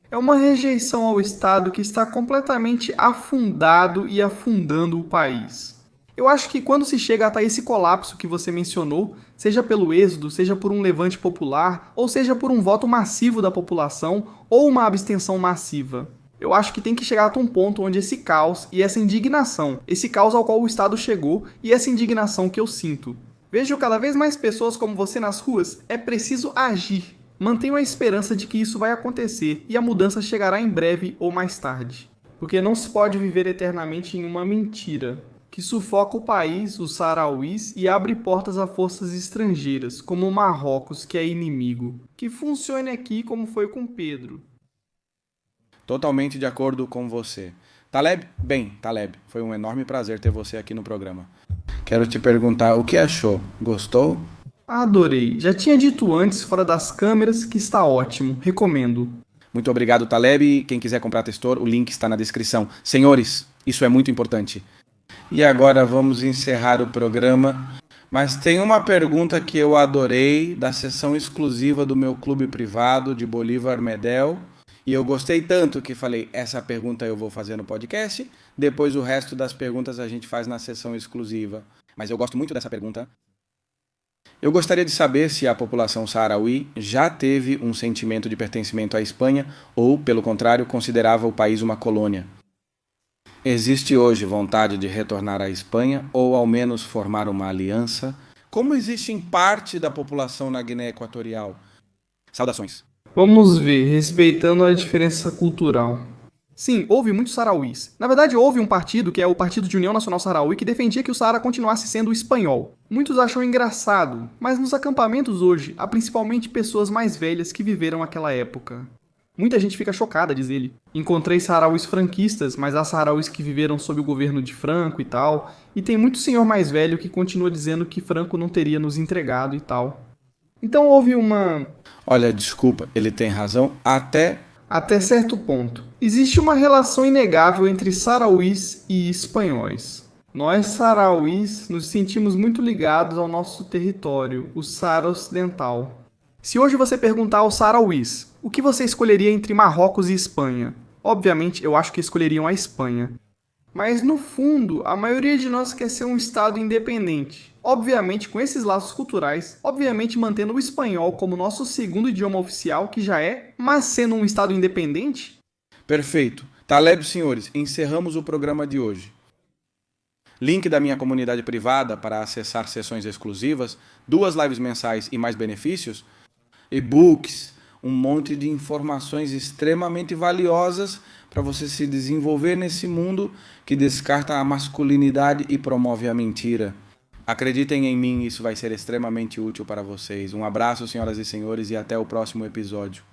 É uma rejeição ao Estado que está completamente afundado e afundando o país. Eu acho que quando se chega até esse colapso que você mencionou, seja pelo êxodo, seja por um levante popular, ou seja por um voto massivo da população, ou uma abstenção massiva, eu acho que tem que chegar até um ponto onde esse caos e essa indignação, esse caos ao qual o Estado chegou e essa indignação que eu sinto. Vejo cada vez mais pessoas como você nas ruas, é preciso agir. Mantenho a esperança de que isso vai acontecer e a mudança chegará em breve ou mais tarde. Porque não se pode viver eternamente em uma mentira, que sufoca o país, os sarauís, e abre portas a forças estrangeiras, como o Marrocos, que é inimigo. Que funcione aqui como foi com Pedro. Totalmente de acordo com você. Taleb, foi um enorme prazer ter você aqui no programa. Quero te perguntar, o que achou? Gostou? Adorei. Já tinha dito antes, fora das câmeras, que está ótimo. Recomendo. Muito obrigado, Taleb. Quem quiser comprar Testor, o link está na descrição. Senhores, isso é muito importante. E agora vamos encerrar o programa. Mas tem uma pergunta que eu adorei, da sessão exclusiva do meu clube privado de Bolívar Medel. E eu gostei tanto que falei, essa pergunta eu vou fazer no podcast. Depois o resto das perguntas a gente faz na sessão exclusiva. Mas eu gosto muito dessa pergunta. Eu gostaria de saber se a população saharaui já teve um sentimento de pertencimento à Espanha ou, pelo contrário, considerava o país uma colônia. Existe hoje vontade de retornar à Espanha ou, ao menos, formar uma aliança? Como existe em parte da população na Guiné Equatorial? Saudações. Vamos ver, respeitando a diferença cultural. Sim, houve muitos sarauís. Na verdade, houve um partido, que é o Partido de União Nacional Saharaui, que defendia que o Saara continuasse sendo espanhol. Muitos acham engraçado, mas nos acampamentos hoje, há principalmente pessoas mais velhas que viveram aquela época. Muita gente fica chocada, diz ele. Encontrei sarauís franquistas, mas há sarauís que viveram sob o governo de Franco e tal, e tem muito senhor mais velho que continua dizendo que Franco não teria nos entregado e tal. Então houve uma... Olha, desculpa, ele tem razão, até Até certo ponto. Existe uma relação inegável entre sarauís e espanhóis. Nós, sarauís, nos sentimos muito ligados ao nosso território, o Saara Ocidental. Se hoje você perguntar aos sarauís, o que você escolheria entre Marrocos e Espanha? Obviamente, eu acho que escolheriam a Espanha. Mas no fundo, a maioria de nós quer ser um estado independente. Obviamente com esses laços culturais, obviamente mantendo o espanhol como nosso segundo idioma oficial, que já é, mas sendo um estado independente. Perfeito. Taleb, senhores, encerramos o programa de hoje. Link da minha comunidade privada para acessar sessões exclusivas, 2 lives mensais e mais benefícios, e-books, um monte de informações extremamente valiosas para você se desenvolver nesse mundo que descarta a masculinidade e promove a mentira. Acreditem em mim, isso vai ser extremamente útil para vocês. Um abraço, senhoras e senhores, e até o próximo episódio.